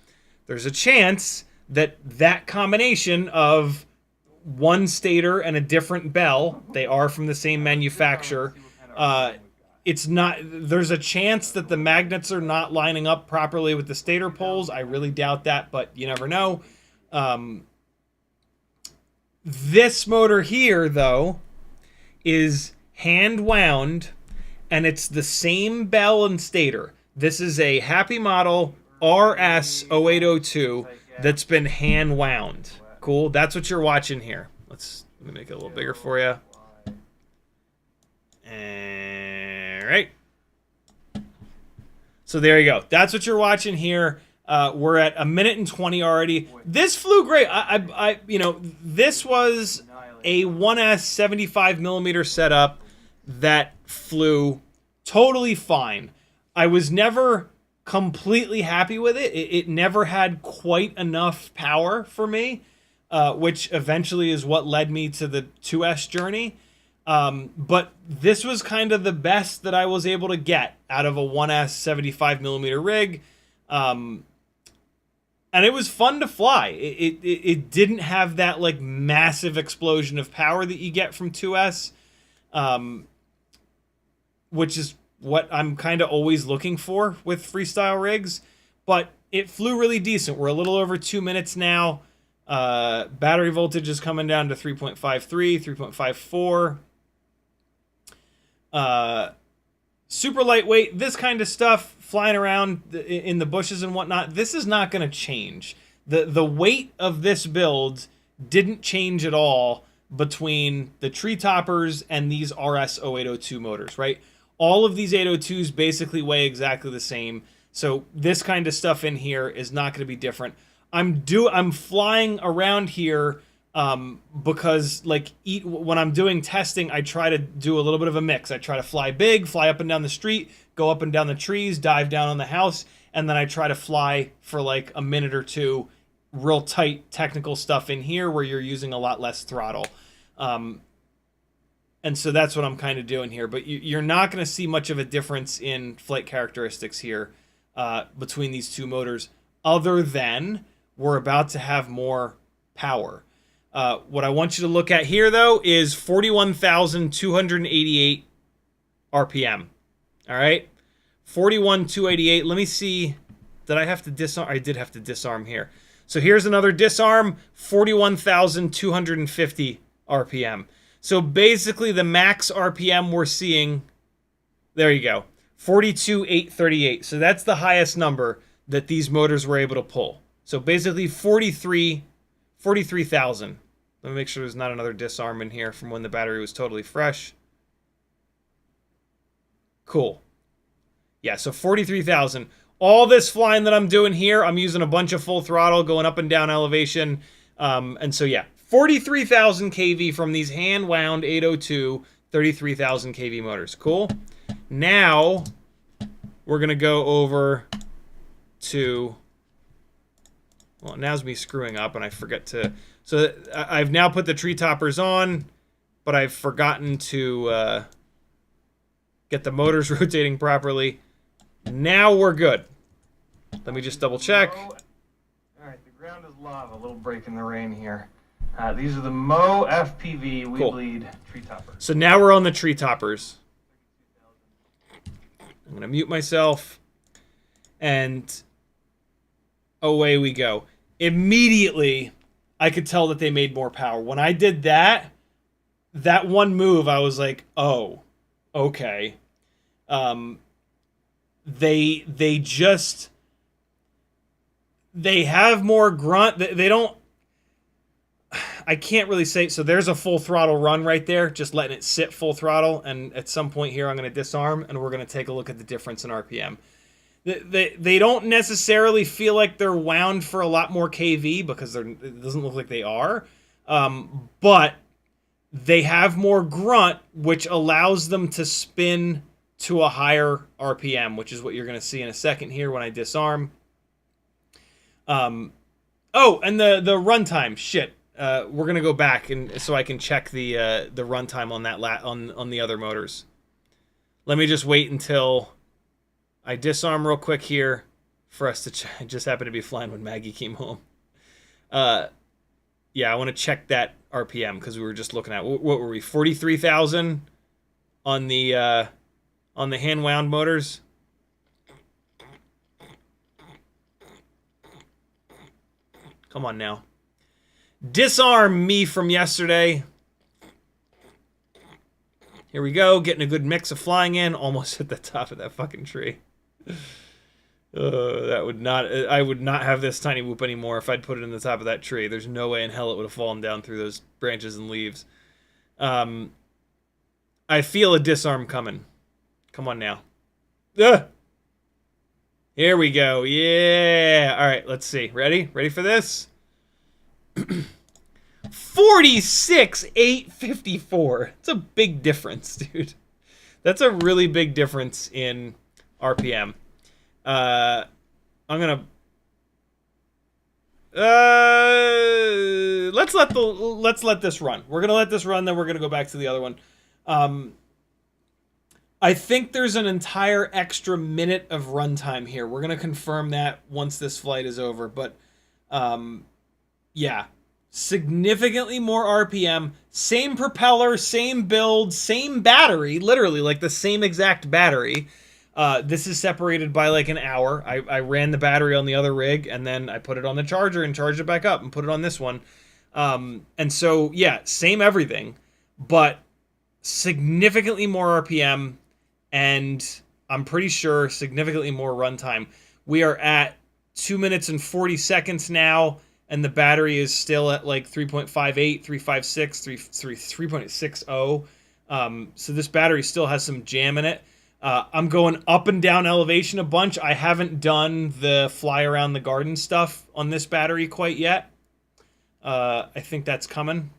There's a chance that that combination of one stator and a different bell, they are from the same manufacturer, it's not, there's a chance that the magnets are not lining up properly with the stator poles. I really doubt that, but you never know. This motor here, though, is hand wound, and it's the same bell and stator. This is a Happy Model RS0802 that's been hand wound. Cool. That's what you're watching here. Let me make it a little bigger for you. All right. So there you go. That's what you're watching here. We're at 1 minute and 20 already. This flew great. You know, this was a 1S 75 millimeter setup that flew totally fine. I was never completely happy with it. It never had quite enough power for me, which eventually is what led me to the 2S journey. But this was kind of the best that I was able to get out of a 1S 75 millimeter rig. And it was fun to fly. It didn't have that like massive explosion of power that you get from 2S, which is what I'm kind of always looking for with freestyle rigs. But it flew really decent. We're a little over 2 minutes now. Battery voltage is coming down to 3.53, 3.54. Super lightweight. This kind of stuff flying around in the bushes and whatnot, this is not going to change. The weight of this build didn't change at all between the Treetoppers and these RS0802 motors, right? All of these 802s basically weigh exactly the same. So this kind of stuff in here is not going to be different. I'm flying around here because like when I'm doing testing, I try to do a little bit of a mix. I try to fly big, fly up and down the street, go up and down the trees, dive down on the house, and then I try to fly for like a minute or two, real tight technical stuff in here where you're using a lot less throttle. And so that's what I'm kind of doing here. But you're not going to see much of a difference in flight characteristics here between these two motors, other than we're about to have more power. What I want you to look at here, though, is 41,288 RPM. All right? 41,288. Let me see. Did I have to disarm? I did have to disarm here. So here's another disarm, 41,250 RPM. So basically the max RPM we're seeing, there you go, 42,838. So that's the highest number that these motors were able to pull. So basically 43,000. Let me make sure there's not another disarm in here from when the battery was totally fresh. Cool. Yeah, so 43,000. All this flying that I'm doing here, I'm using a bunch of full throttle, going up and down elevation. And so, yeah, 43,000 kV from these hand-wound 802 33,000 kV motors. Cool. Now, we're going to go over to... Well, now's me screwing up, and I forget to... So I've now put the Treetoppers on, but I've forgotten to get the motors rotating properly. Now we're good. Let me just double check. All right, the ground is lava. A little break in the rain here. These are the MoeFPV Weebleed Treetoppers. So now we're on the Treetoppers. I'm going to mute myself. And away we go. Immediately, I could tell that they made more power. When I did that one move, I was like, oh, okay. They have more grunt. They don't, I can't really say. So there's a full throttle run right there, just letting it sit full throttle. And at some point here, I'm going to disarm and we're going to take a look at the difference in RPM. They don't necessarily feel like they're wound for a lot more kV because it doesn't look like they are. But they have more grunt, which allows them to spin to a higher RPM, which is what you're going to see in a second here when I disarm. Oh, and the runtime. Shit. We're going to go back and so I can check the runtime on that on the other motors. Let me just wait until I disarm real quick here for us to I just happened to be flying when Maggie came home. Yeah, I want to check that RPM because we were just looking at what were we, 43,000 on the hand wound motors. Come on now. Disarm me from yesterday. Here we go, getting a good mix of flying in, almost at the top of that fucking tree. That would not, I would not have this tiny whoop anymore if I'd put it in the top of that tree. There's no way in hell it would have fallen down through those branches and leaves. I feel a disarm coming. Come on now. Ugh. Here we go. Yeah. All right, let's see. Ready? Ready for this? 46,854. It's a big difference, dude. That's a really big difference in RPM. I'm gonna let's let this run. We're gonna let this run, then we're gonna go back to the other one. I think there's an entire extra minute of runtime here. We're gonna confirm that once this flight is over, but yeah, significantly more RPM, same propeller, same build, same battery, literally like the same exact battery. This is separated by like an hour. I ran the battery on the other rig and then I put it on the charger and charged it back up and put it on this one. And so, yeah, same everything, but significantly more RPM and I'm pretty sure significantly more runtime. We are at 2 minutes and 40 seconds now, and the battery is still at like 3.58, 3.56, 3.60. So this battery still has some jam in it. I'm going up and down elevation a bunch. I haven't done the fly around the garden stuff on this battery quite yet. I think that's coming.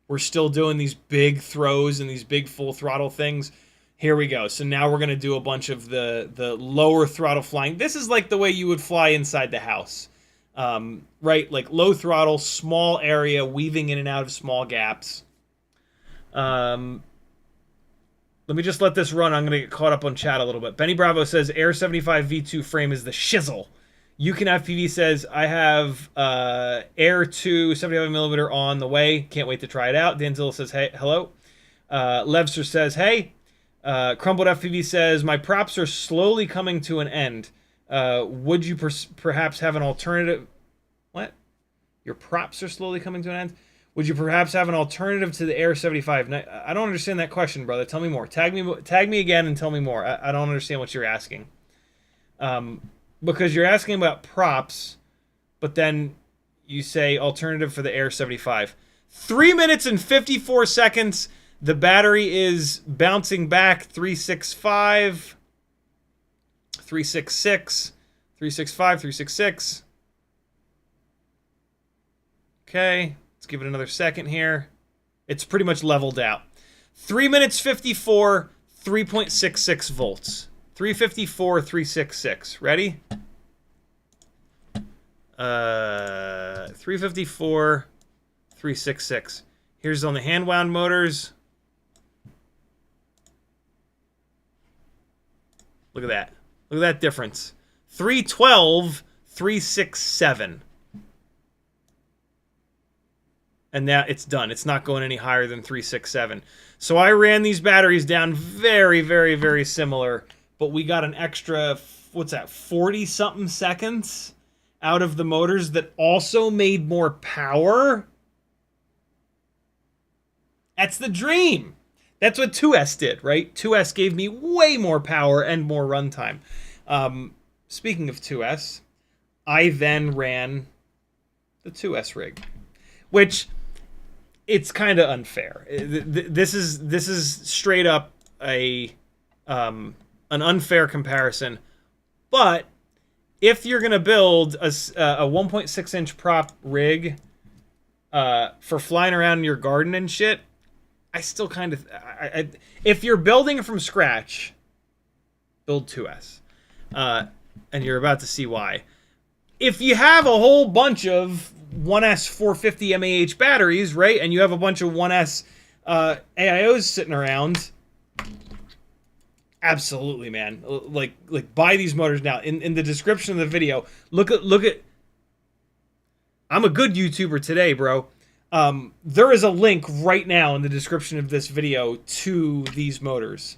We're still doing these big throws and these big full throttle things. Here we go. So now we're going to do a bunch of the lower throttle flying. This is like the way you would fly inside the house. Right? Like low throttle, small area, weaving in and out of small gaps. Let me just let this run. I'm going to get caught up on chat a little bit. Benny Bravo says, Air 75 V2 frame is the shizzle. UCanFPV says, I have Air 2 75mm on the way. Can't wait to try it out. Danzilla says, hey, hello. Levster says, hey. Crumbled FPV says, my props are slowly coming to an end. Would you perhaps have an alternative? What? Your props are slowly coming to an end? Would you perhaps have an alternative to the Air 75? I don't understand that question, brother. Tell me more. Tag me again and tell me more. I don't understand what you're asking. Because you're asking about props, but then you say alternative for the Air 75. 3 minutes and 54 seconds. The battery is bouncing back. 365, 366, 365, 366. Okay, let's give it another second here. It's pretty much leveled out. 3 minutes 54, 3.66 volts. 354, 366. Ready? 354, 366. Here's on the hand wound motors. Look at that. Look at that difference. 312, 367. And now it's done. It's not going any higher than 367. So I ran these batteries down very, very, very similar, but we got an extra, what's that, 40-something seconds out of the motors that also made more power. That's the dream. That's what 2S did, right? 2S gave me way more power and more runtime. Speaking of 2S, I then ran the 2S rig, which it's kind of unfair. This is straight up an unfair comparison. But if you're gonna build a 1.6-inch prop rig for flying around in your garden and shit, I still kind of... if you're building from scratch, build 2S. And you're about to see why. If you have a whole bunch of 1S 450 mAh batteries, right, and you have a bunch of 1S AIOs sitting around, absolutely, man. Like buy these motors now. In the description of the video, look at... I'm a good YouTuber today, bro. There is a link right now in the description of this video to these motors.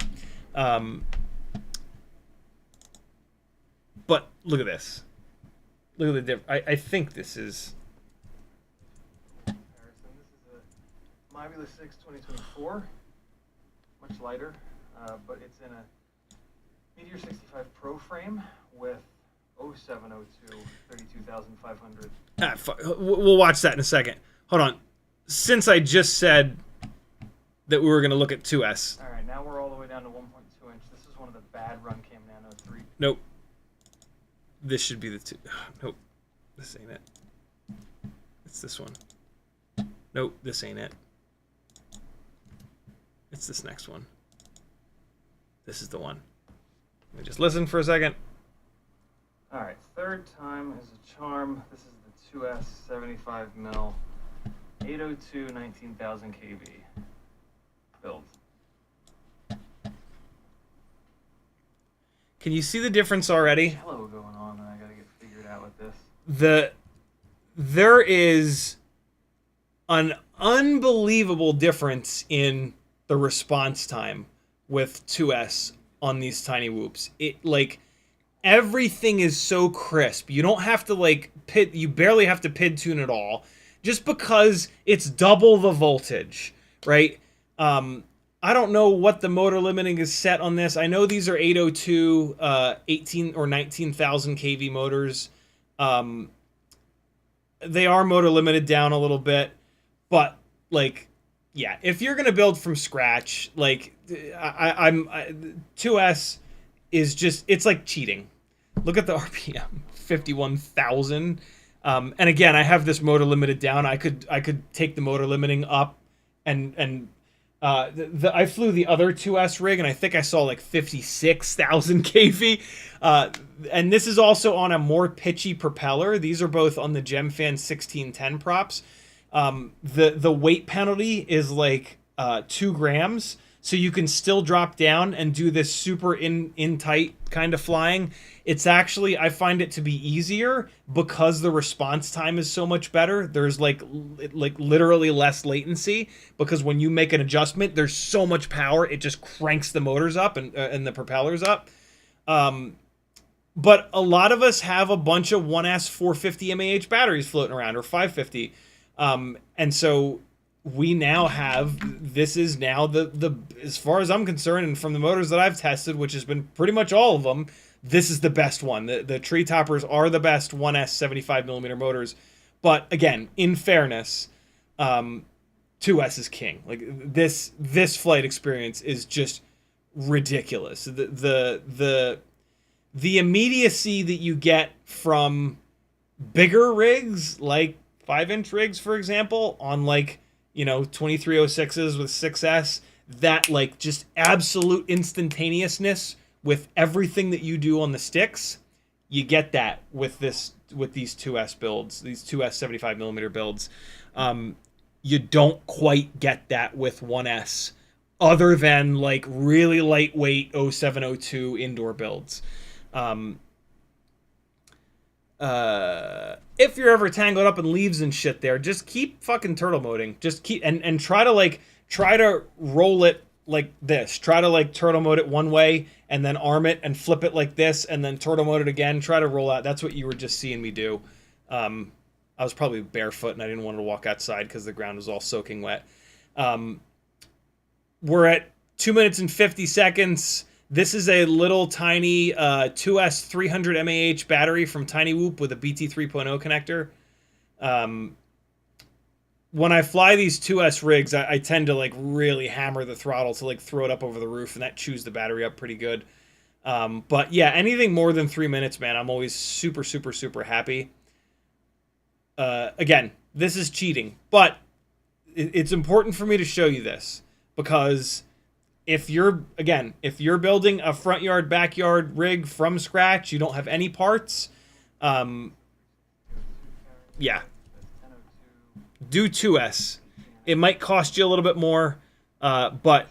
But look at this. Look at the difference. I think this is... This is a Mobula 6 2024. Much lighter, but it's in a Meteor 65 Pro frame with 0702 32,500. We'll watch that in a second. Hold on. Since I just said that we were going to look at 2S. All right, now we're all the way down to 1.2 inch. This is one of the bad Runcam Nano 3. Nope. This should be the 2. Nope. This ain't it. It's this one. Nope, this ain't it. It's this next one. This is the one. Let me just listen for a second. All right, third time is a charm. This is the 2S 75mm 802 19,000 kV build. Can you see the difference already? Hello going on, and I gotta get figured out with this. There is an unbelievable difference in the response time with 2S on these tiny whoops. It like everything is so crisp. You don't have to like pit. You barely have to PID tune at all, just because it's double the voltage, right? I don't know what the motor limiting is set on this. I know these are 802, 18 or 19,000 kV motors. They are motor limited down a little bit, but like, yeah, if you're gonna build from scratch, like 2S is just, it's like cheating. Look at the RPM, 51,000. And again, I have this motor limited down. I could take the motor limiting up, and I flew the other 2S rig, and I think I saw like 56,000 kV. And this is also on a more pitchy propeller. These are both on the GemFan 1610 props. The weight penalty is like 2 grams, so you can still drop down and do this super in tight kind of flying. It's actually, I find it to be easier because the response time is so much better. There's like literally less latency, because when you make an adjustment, there's so much power, it just cranks the motors up and the propellers up. But a lot of us have a bunch of 1S 450 mAh batteries floating around, or 550. And so we now have, this is now the as far as I'm concerned, and from the motors that I've tested, which has been pretty much all of them, this is the best one. The Treetoppers are the best 1S 75mm motors. But again, in fairness, 2S is king. Like this flight experience is just ridiculous. The immediacy that you get from bigger rigs, like 5-inch rigs, for example, on like, 2306s with 6S, that like just absolute instantaneousness with everything that you do on the sticks, you get that with these 2S builds, these 2S 75mm builds. You don't quite get that with 1S, other than like really lightweight 0702 indoor builds. If you're ever tangled up in leaves and shit there, just keep fucking turtle moding. Just keep, and try to roll it like this. Try to like turtle mode it one way and then arm it and flip it like this and then turtle mode it again. Try to roll out. That's what you were just seeing me do. I was probably barefoot and I didn't want to walk outside because the ground was all soaking wet. We're at 2 minutes and 50 seconds. This is a little tiny 2S 300 mAh battery from Tiny Whoop with a BT 3.0 connector. When I fly these 2S rigs, I tend to like really hammer the throttle to like throw it up over the roof, and that chews the battery up pretty good. But yeah, anything more than 3 minutes, man, I'm always super, super, super happy. Again, this is cheating, but it's important for me to show you this, because if you're building a front yard, backyard rig from scratch, you don't have any parts, yeah, do 2S. It might cost you a little bit more, but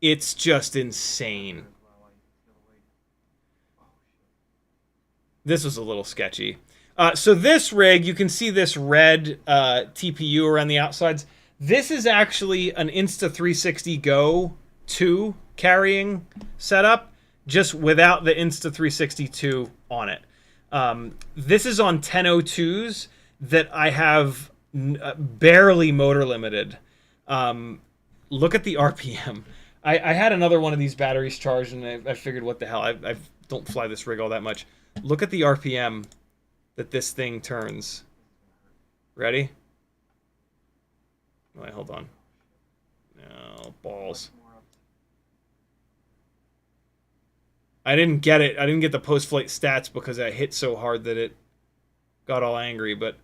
it's just insane. This was a little sketchy. So this rig, you can see this red TPU around the outsides. This is actually an Insta360 Go 2 carrying setup, just without the Insta360 2 on it. This is on 1002s that I have barely motor limited. Look at the RPM. I had another one of these batteries charged, and I figured, what the hell, I don't fly this rig all that much. Look at the RPM that this thing turns. Ready? Wait, hold on. No, balls. I didn't get it. I didn't get the post-flight stats because I hit so hard that it got all angry. But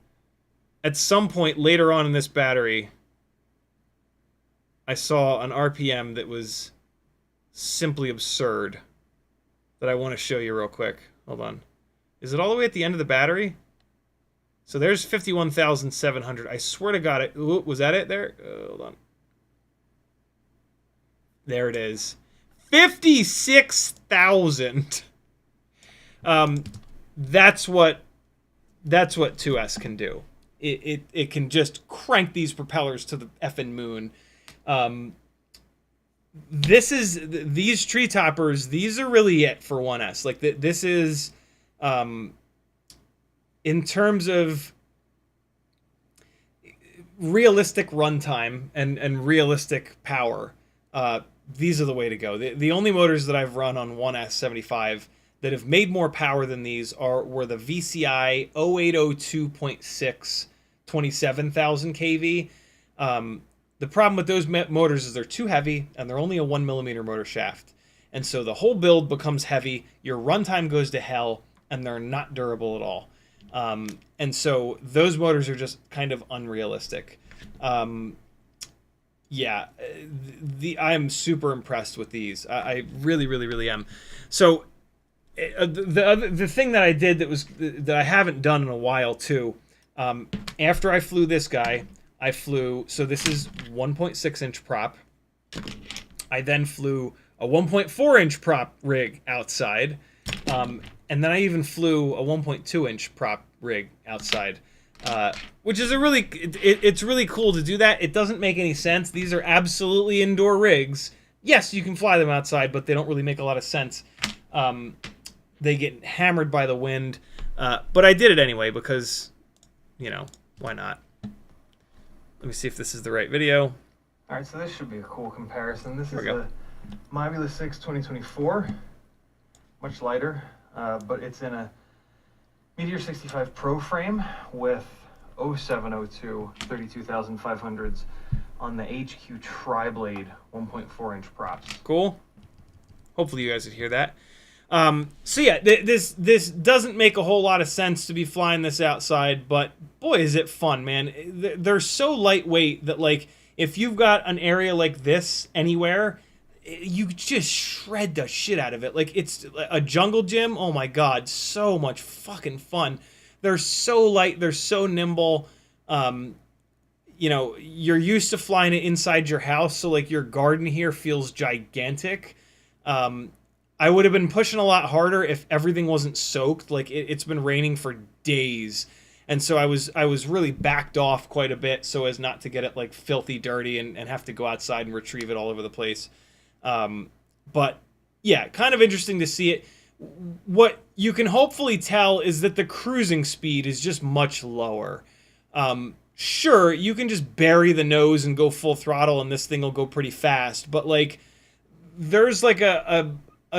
at some point later on in this battery, I saw an RPM that was simply absurd that I want to show you real quick. Hold on. Is it all the way at the end of the battery? So there's 51,700. I swear to God, was that it there? Hold on. There it is. 56,000. That's what 2S can do. It can just crank these propellers to the effing moon. These Treetoppers, these are really it for 1S. Like this is, in terms of realistic runtime and realistic power, these are the way to go. The only motors that I've run on 1S 75 that have made more power than these were the VCI 0802.6 27,000 kV. The problem with those motors is they're too heavy, and they're only a 1mm motor shaft. And so the whole build becomes heavy, your runtime goes to hell, and they're not durable at all. And so those motors are just kind of unrealistic. Yeah, I am super impressed with these. I really, really, really am. So the thing that I did that I haven't done in a while too. After I flew this guy, so this is 1.6 inch prop. I then flew a 1.4 inch prop rig outside. And then I even flew a 1.2 inch prop rig outside. Which is it's really cool to do that. It doesn't make any sense. These are absolutely indoor rigs. Yes, you can fly them outside, but they don't really make a lot of sense. They get hammered by the wind. But I did it anyway because, you know, why not? Let me see if this is the right video. All right, so this should be a cool comparison. This is the Mobula 6 2024, much lighter, but it's in a Meteor 65 Pro frame with 0702 32,500s on the HQ tri-blade 1.4 inch props. Cool. Hopefully you guys could hear that. So yeah, this doesn't make a whole lot of sense to be flying this outside, but boy, is it fun, man. They're so lightweight that, like, if you've got an area like this anywhere, you just shred the shit out of it. Like, it's a jungle gym. Oh my god, so much fucking fun. They're so light, they're so nimble. You know, you're used to flying it inside your house, so like your garden here feels gigantic. I would have been pushing a lot harder if everything wasn't soaked. Like, it's been raining for days, and so I was really backed off quite a bit so as not to get it like filthy dirty and have to go outside and retrieve it all over the place. But yeah, kind of interesting to see it. What you can hopefully tell is that the cruising speed is just much lower. Sure, you can just bury the nose and go full throttle and this thing will go pretty fast, but like there's like a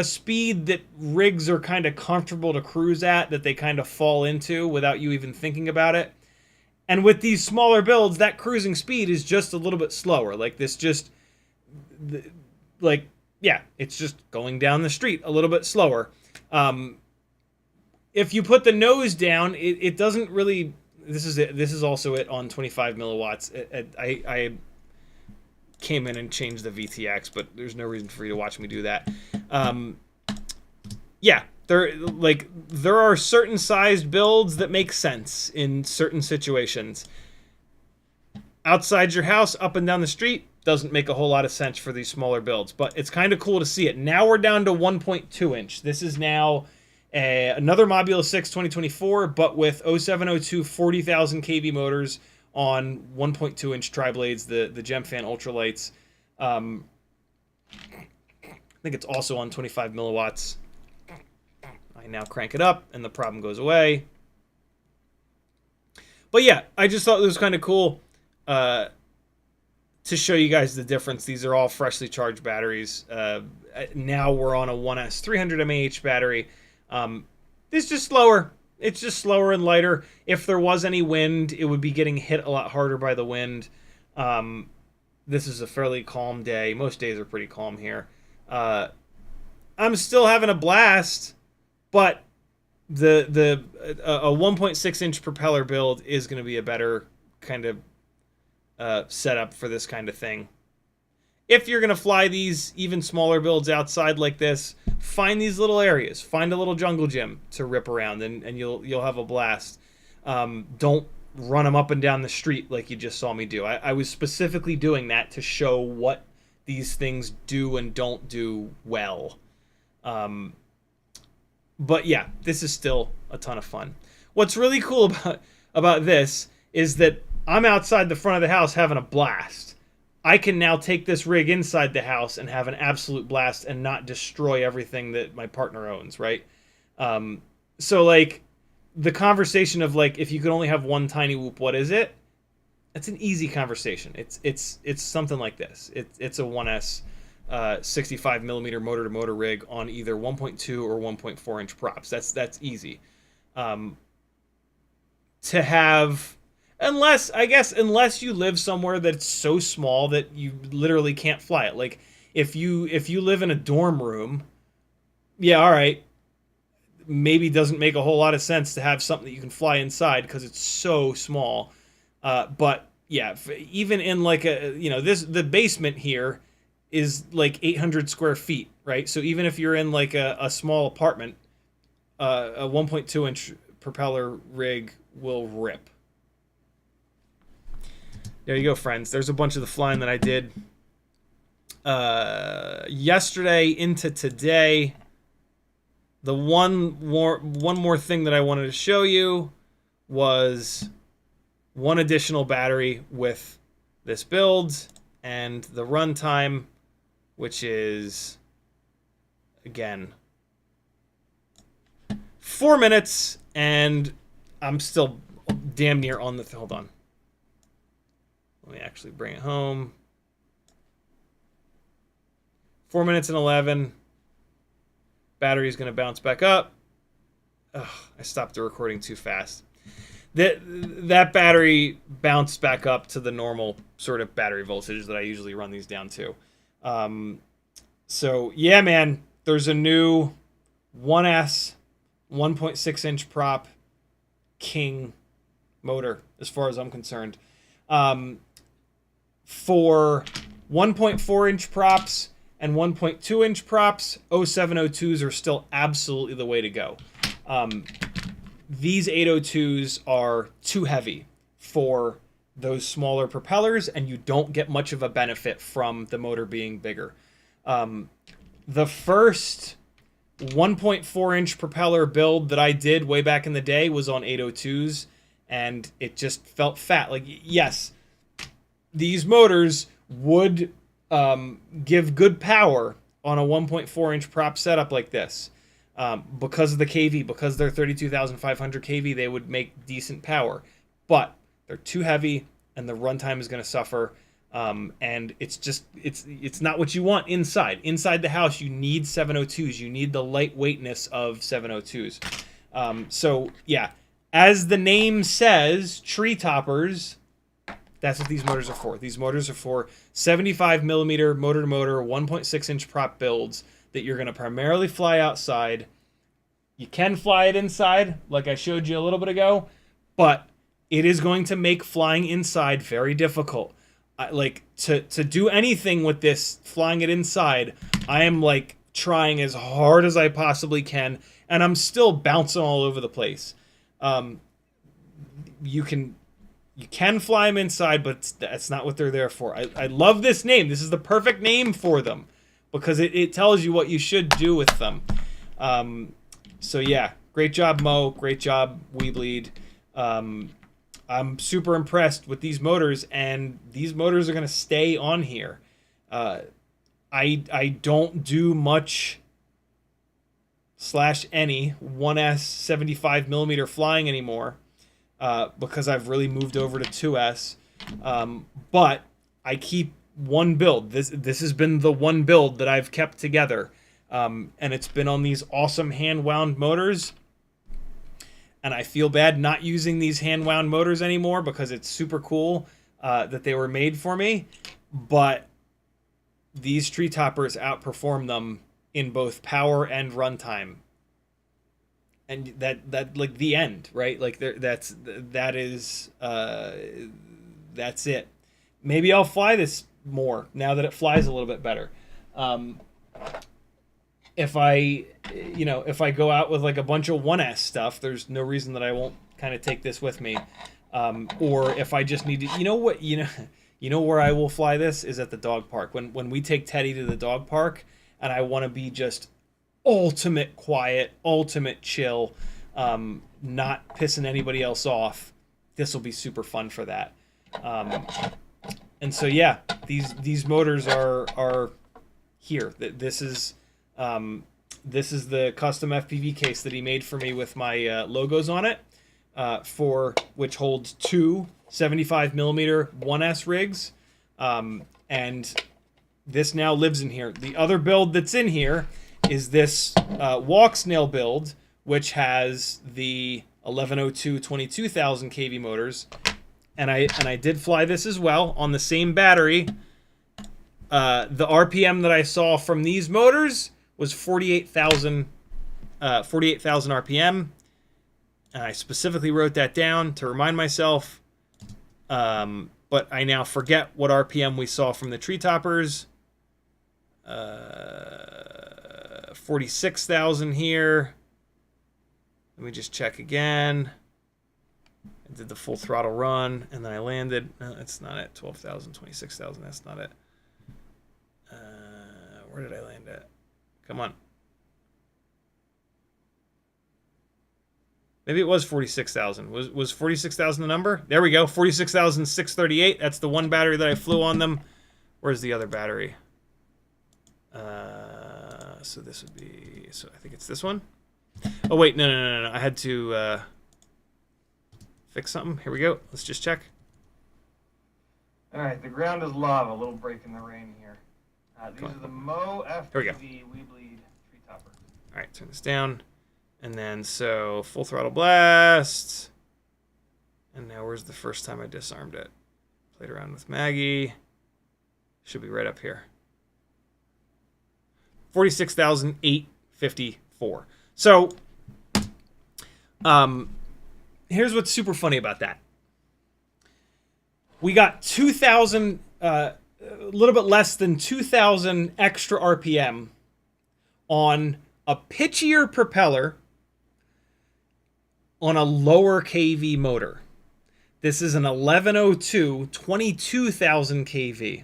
speed that rigs are kind of comfortable to cruise at that they kind of fall into without you even thinking about it. And with these smaller builds, that cruising speed is just a little bit slower. Like this just like, yeah, it's just going down the street a little bit slower. If you put the nose down, it doesn't really. This is also it on 25 milliwatts. I came in and changed the VTX, but there's no reason for you to watch me do that. Yeah, there are certain sized builds that make sense in certain situations. Outside your house, up and down the street, doesn't make a whole lot of sense for these smaller builds, but it's kind of cool to see it. Now we're down to 1.2 inch. This is now another Mobula 6 2024, but with 0702 40,000 kV motors on 1.2 inch tri-blades, the Gemfan ultralights. I think it's also on 25 milliwatts. I now crank it up and the problem goes away. But yeah, I just thought it was kind of cool to show you guys the difference. These are all freshly charged batteries. Now we're on a 1S 300 mAh battery. It's just slower. It's just slower and lighter. If there was any wind, it would be getting hit a lot harder by the wind. This is a fairly calm day. Most days are pretty calm here. I'm still having a blast, but a 1.6 inch propeller build is going to be a better kind of setup for this kind of thing. If you're going to fly these even smaller builds outside like this, find these little areas. Find a little jungle gym to rip around, and you'll have a blast. Don't run them up and down the street like you just saw me do. I was specifically doing that to show what these things do and don't do well. But yeah, this is still a ton of fun. What's really cool about this is that I'm outside the front of the house having a blast. I can now take this rig inside the house and have an absolute blast and not destroy everything that my partner owns, right? So, like, the conversation of, like, if you could only have one tiny whoop, what is it? It's an easy conversation. It's something like this. It's a 1S 65 millimeter motor-to-motor rig on either 1.2 or 1.4 inch props. That's easy. To have... Unless you live somewhere that's so small that you literally can't fly it. Like, if you live in a dorm room, yeah, all right. maybe doesn't make a whole lot of sense to have something that you can fly inside because it's so small. But yeah, even in like the basement here is like 800 square feet, right? So even if you're in like a small apartment, a 1.2 inch propeller rig will rip. There you go, friends. There's a bunch of the flying that I did yesterday into today. The one more thing that I wanted to show you was one additional battery with this build and the runtime, which is, again, 4 minutes, and I'm still damn near on the... Hold on. Let me actually bring it home. 4 minutes and 11. Battery's going to bounce back up. Ugh, I stopped the recording too fast. That battery bounced back up to the normal sort of battery voltage that I usually run these down to. So, yeah, man, there's a new 1S 1.6 inch prop king motor, as far as I'm concerned. For 1.4 inch props and 1.2 inch props, 0702s are still absolutely the way to go. These 802s are too heavy for those smaller propellers, and you don't get much of a benefit from the motor being bigger. The first 1.4 inch propeller build that I did way back in the day was on 802s, and it just felt fat. Like, yes, these motors would give good power on a 1.4 inch prop setup like this. Because of the KV, because they're 32,500 kV, they would make decent power. But they're too heavy, and the runtime is going to suffer. And it's not what you want inside. Inside the house, you need 702s. You need the lightweightness of 702s. So, yeah, as the name says, Treetoppers, that's what these motors are for. These motors are for 75 millimeter motor-to-motor, 1.6 inch prop builds that you're going to primarily fly outside. You can fly it inside, like I showed you a little bit ago, but it is going to make flying inside very difficult. Like, to do anything with this, flying it inside, I am, like, trying as hard as I possibly can, and I'm still bouncing all over the place. You can fly them inside, but that's not what they're there for. I love this name. This is the perfect name for them, because it tells you what you should do with them. So yeah, great job, Mo. Great job, Weebleed. I'm super impressed with these motors, and these motors are going to stay on here. I don't do much / any 1S 75 millimeter flying anymore, because I've really moved over to 2S. But I keep one build. This has been the one build that I've kept together, and it's been on these awesome hand-wound motors. And I feel bad not using these hand-wound motors anymore, because it's super cool that they were made for me. But these Treetoppers outperform them in both power and runtime. And that like the end, right? Like that's it. Maybe I'll fly this more now that it flies a little bit better. If I go out with like a bunch of 1S stuff, there's no reason that I won't kind of take this with me. Or if I just need to, you know where I will fly this is at the dog park. When we take Teddy to the dog park, and I want to be just ultimate quiet, ultimate chill, not pissing anybody else off, this will be super fun for that. And so yeah, these motors are here. This is the custom FPV case that he made for me with my logos on it, which holds two 75 millimeter 1S rigs, and this now lives in here. The other build that's in here is this Walksnail build, which has the 1102 22,000 kV motors, and I did fly this as well on the same battery. The RPM that I saw from these motors was 48,000 48,000 RPM. I specifically wrote that down to remind myself, but I now forget what RPM we saw from the Treetoppers. 46,000 here. Let me just check again. I did the full throttle run, and then I landed. No, that's not it. 12,000, 26,000. That's not it. Where did I land at? Come on. Maybe it was 46,000. Was 46,000 the number? There we go. 46,638. That's the one battery that I flew on them. Where's the other battery? So this would be... So I think it's this one. Oh, wait. No. I had to fix something. Here we go. Let's just check. All right. The ground is lava. A little break in the rain here. These are the MoeFPV Weebleed Treetopper. All right. Turn this down. And then, so, full throttle blast. And now, where's the first time I disarmed it? Played around with Maggie. Should be right up here. 46,854. So, here's what's super funny about that. We got 2,000, a little bit less than 2,000 extra RPM on a pitchier propeller on a lower kV motor. This is an 1102, 22,000 kV.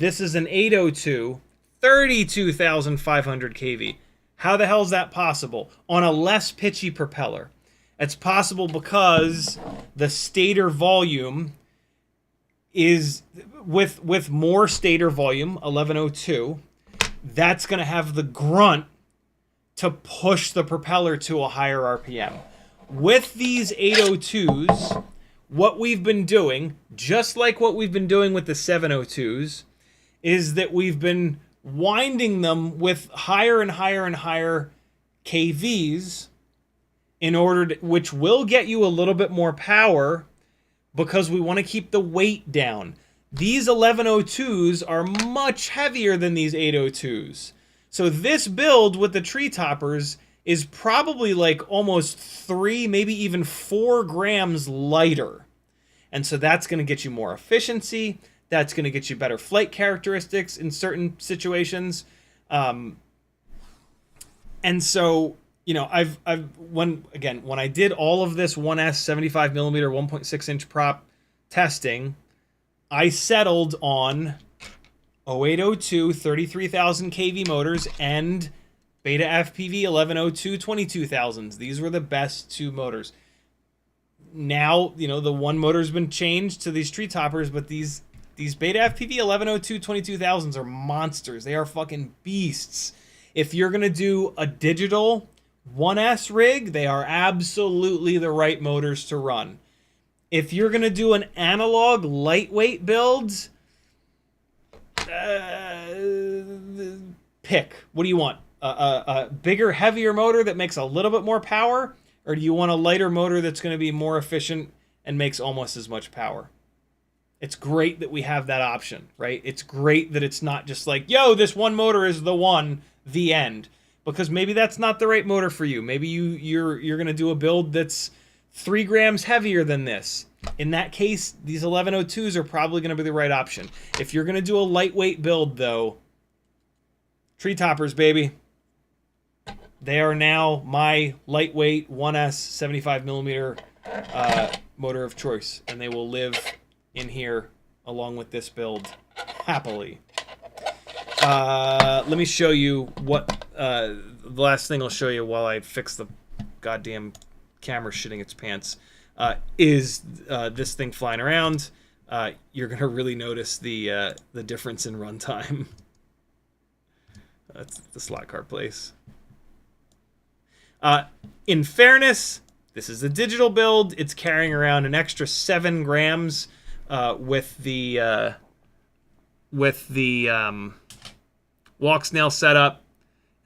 This is an 802, 32,500 kV. How the hell is that possible? On a less pitchy propeller. It's possible because the stator volume is, with more stator volume, 1102, that's going to have the grunt to push the propeller to a higher RPM. With these 802s, what we've been doing, just like what we've been doing with the 702s, is that we've been winding them with higher and higher and higher KVs in order to, which will get you a little bit more power because we want to keep the weight down. These 1102s are much heavier than these 802s. So this build with the Treetoppers is probably like almost 3, maybe even 4 grams lighter. And so that's going to get you more efficiency. That's going to get you better flight characteristics in certain situations. And so, you know, when I did all of this 1S 75 millimeter 1.6 inch prop testing, I settled on 0802 33,000 kV motors and BetaFPV 1102 22,000s. These were the best 2 motors. Now, you know, the one motor's been changed to these Treetoppers, but these BetaFPV 1102 22,000s are monsters. They are fucking beasts. If you're going to do a digital 1S rig, they are absolutely the right motors to run. If you're going to do an analog lightweight build, pick. What do you want? A bigger, heavier motor that makes a little bit more power? Or do you want a lighter motor that's going to be more efficient and makes almost as much power? It's great that we have that option, right? It's great that it's not just like, yo, this one motor is the one, the end. Because maybe that's not the right motor for you. Maybe you're going to do a build that's 3 grams heavier than this. In that case, these 1102s are probably going to be the right option. If you're going to do a lightweight build, though, Treetoppers, baby. They are now my lightweight 1S 75 millimeter motor of choice. And they will live in here along with this build happily. Let me show you what the last thing I'll show you while I fix the goddamn camera shitting its pants is this thing flying around. You're gonna really notice the difference in runtime. That's the slot car place. In fairness, this is a digital build. It's carrying around an extra 7 grams with the Walksnail setup,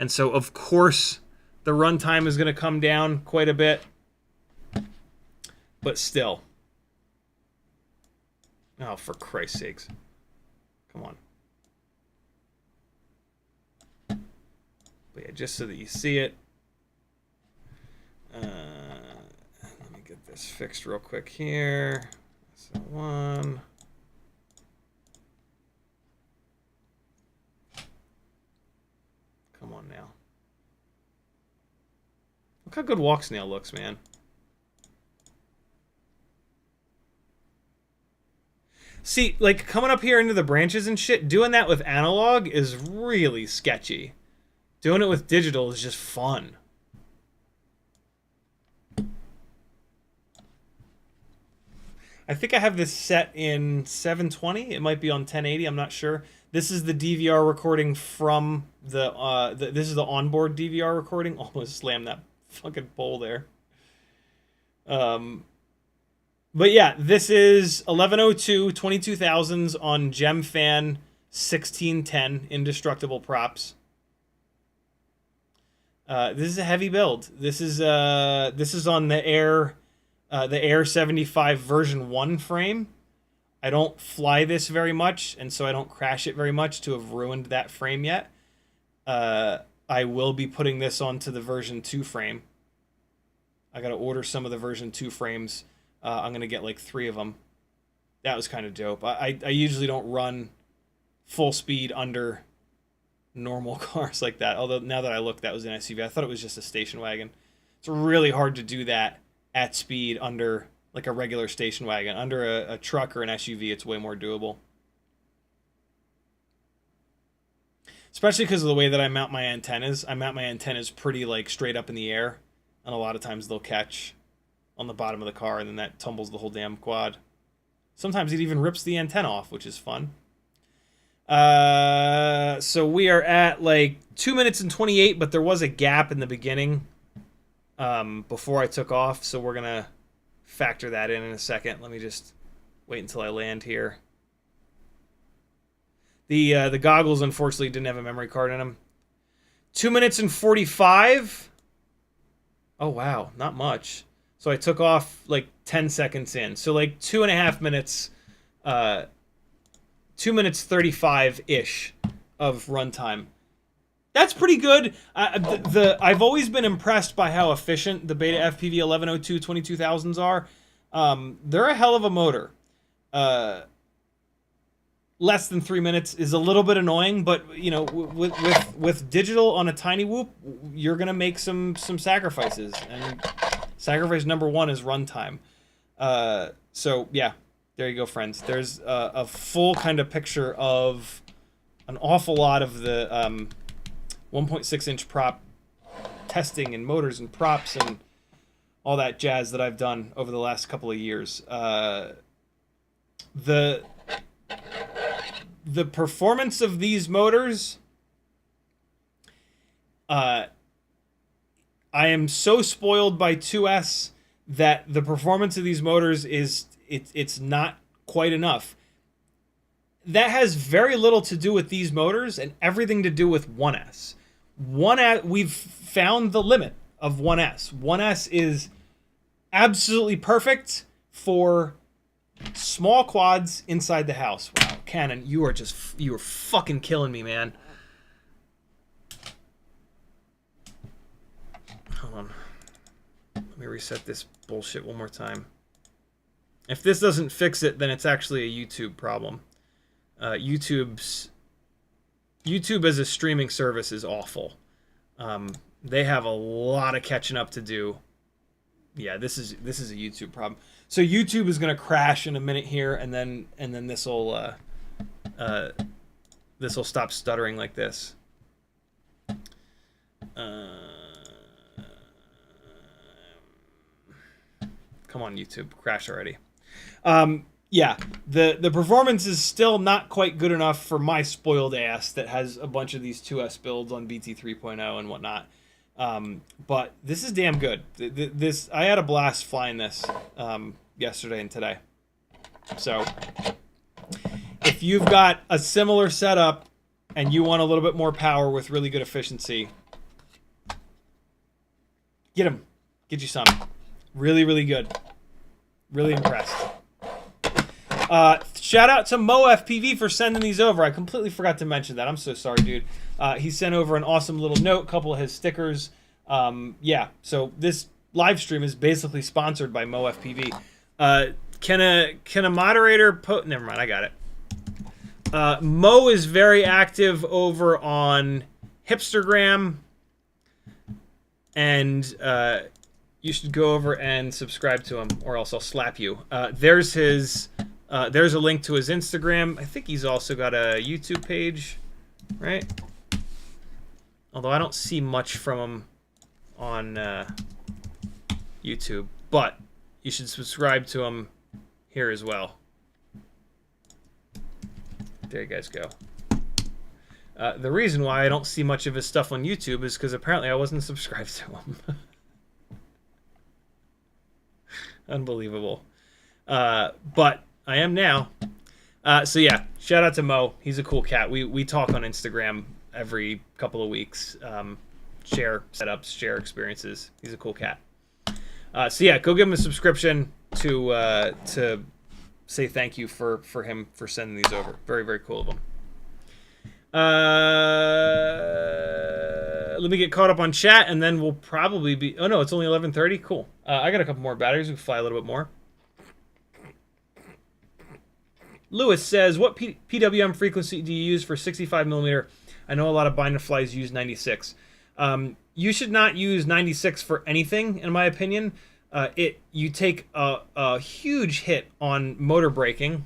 and so of course the runtime is going to come down quite a bit, but still, oh, for Christ's sakes, come on. But yeah, just so that you see it. Let me get this fixed real quick here. So one. Come on now. Look how good Walksnail looks, man. See, like, coming up here into the branches and shit, doing that with analog is really sketchy. Doing it with digital is just fun. I think I have this set in 720. It might be on 1080. I'm not sure. This is the DVR recording from the this is the onboard DVR recording. Almost slammed that fucking pole there. But yeah, this is 1102 22,000s on GemFan 1610 indestructible props. This is a heavy build. This is on the Air 75 version 1 frame. I don't fly this very much, and so I don't crash it very much to have ruined that frame yet. I will be putting this onto the version 2 frame. I got to order some of the version 2 frames. I'm going to get like 3 of them. That was kind of dope. I usually don't run full speed under normal cars like that. Although now that I look, that was an SUV. I thought it was just a station wagon. It's really hard to do that at speed under like a regular station wagon. Under a truck or an SUV, it's way more doable. Especially because of the way that I mount my antennas. I mount my antennas pretty like straight up in the air. And a lot of times they'll catch on the bottom of the car, and then that tumbles the whole damn quad. Sometimes it even rips the antenna off, which is fun. So we are at like 2 minutes and 28, but there was a gap in the beginning before I took off, so we're gonna factor that in a second. Let me just wait until I land here. The goggles unfortunately didn't have a memory card in them. 2 minutes and 45. Oh wow, not much. So I took off like 10 seconds in. So like 2.5 minutes, 2 minutes 35-ish of runtime. That's pretty good. I've always been impressed by how efficient the BetaFPV 1102 22,000s are. They're a hell of a motor. Less than 3 minutes is a little bit annoying, but you know, with digital on a tiny whoop, you're gonna make some sacrifices, and sacrifice number 1 is runtime. So yeah, there you go, friends. There's a full kind of picture of an awful lot of the 1.6-inch prop testing and motors and props and all that jazz that I've done over the last couple of years. The performance of these motors, I am so spoiled by 2S that the performance of these motors it's not quite enough. That has very little to do with these motors and everything to do with 1S. We've found the limit of 1S. 1S is absolutely perfect for small quads inside the house. Wow, Canon, you are fucking killing me, man. Hold on. Let me reset this bullshit one more time. If this doesn't fix it, then it's actually a YouTube problem. YouTube as a streaming service is awful. They have a lot of catching up to do. Yeah, this is a YouTube problem. So YouTube is gonna crash in a minute here, and then this will stop stuttering like this. Come on, YouTube, crash already. Yeah, the performance is still not quite good enough for my spoiled ass that has a bunch of these 2S builds on BT 3.0 and whatnot. But this is damn good. I had a blast flying this yesterday and today. So if you've got a similar setup and you want a little bit more power with really good efficiency, get you some. Really, really good. Really impressed. Shout out to MoeFPV for sending these over. I completely forgot to mention that. I'm so sorry, dude. He sent over an awesome little note, a couple of his stickers. Yeah, so this live stream is basically sponsored by MoeFPV. Can a moderator never mind, I got it. Mo is very active over on Hipstergram, and you should go over and subscribe to him, or else I'll slap you. There's a link to his Instagram. I think he's also got a YouTube page, right? Although I don't see much from him on YouTube, but you should subscribe to him here as well. There you guys go. The reason why I don't see much of his stuff on YouTube is because apparently I wasn't subscribed to him. Unbelievable. But I am now. So yeah, shout out to Mo. He's a cool cat. We talk on Instagram every couple of weeks. Share setups, share experiences. He's a cool cat. So yeah, go give him a subscription to say thank you for him for sending these over. Very, very cool of him. Let me get caught up on chat, and then we'll probably be... Oh, no, it's only 11:30? Cool. I got a couple more batteries. We can fly a little bit more. Lewis says, what PWM frequency do you use for 65mm? I know a lot of binder flies use 96. You should not use 96 for anything, in my opinion. You take a huge hit on motor braking.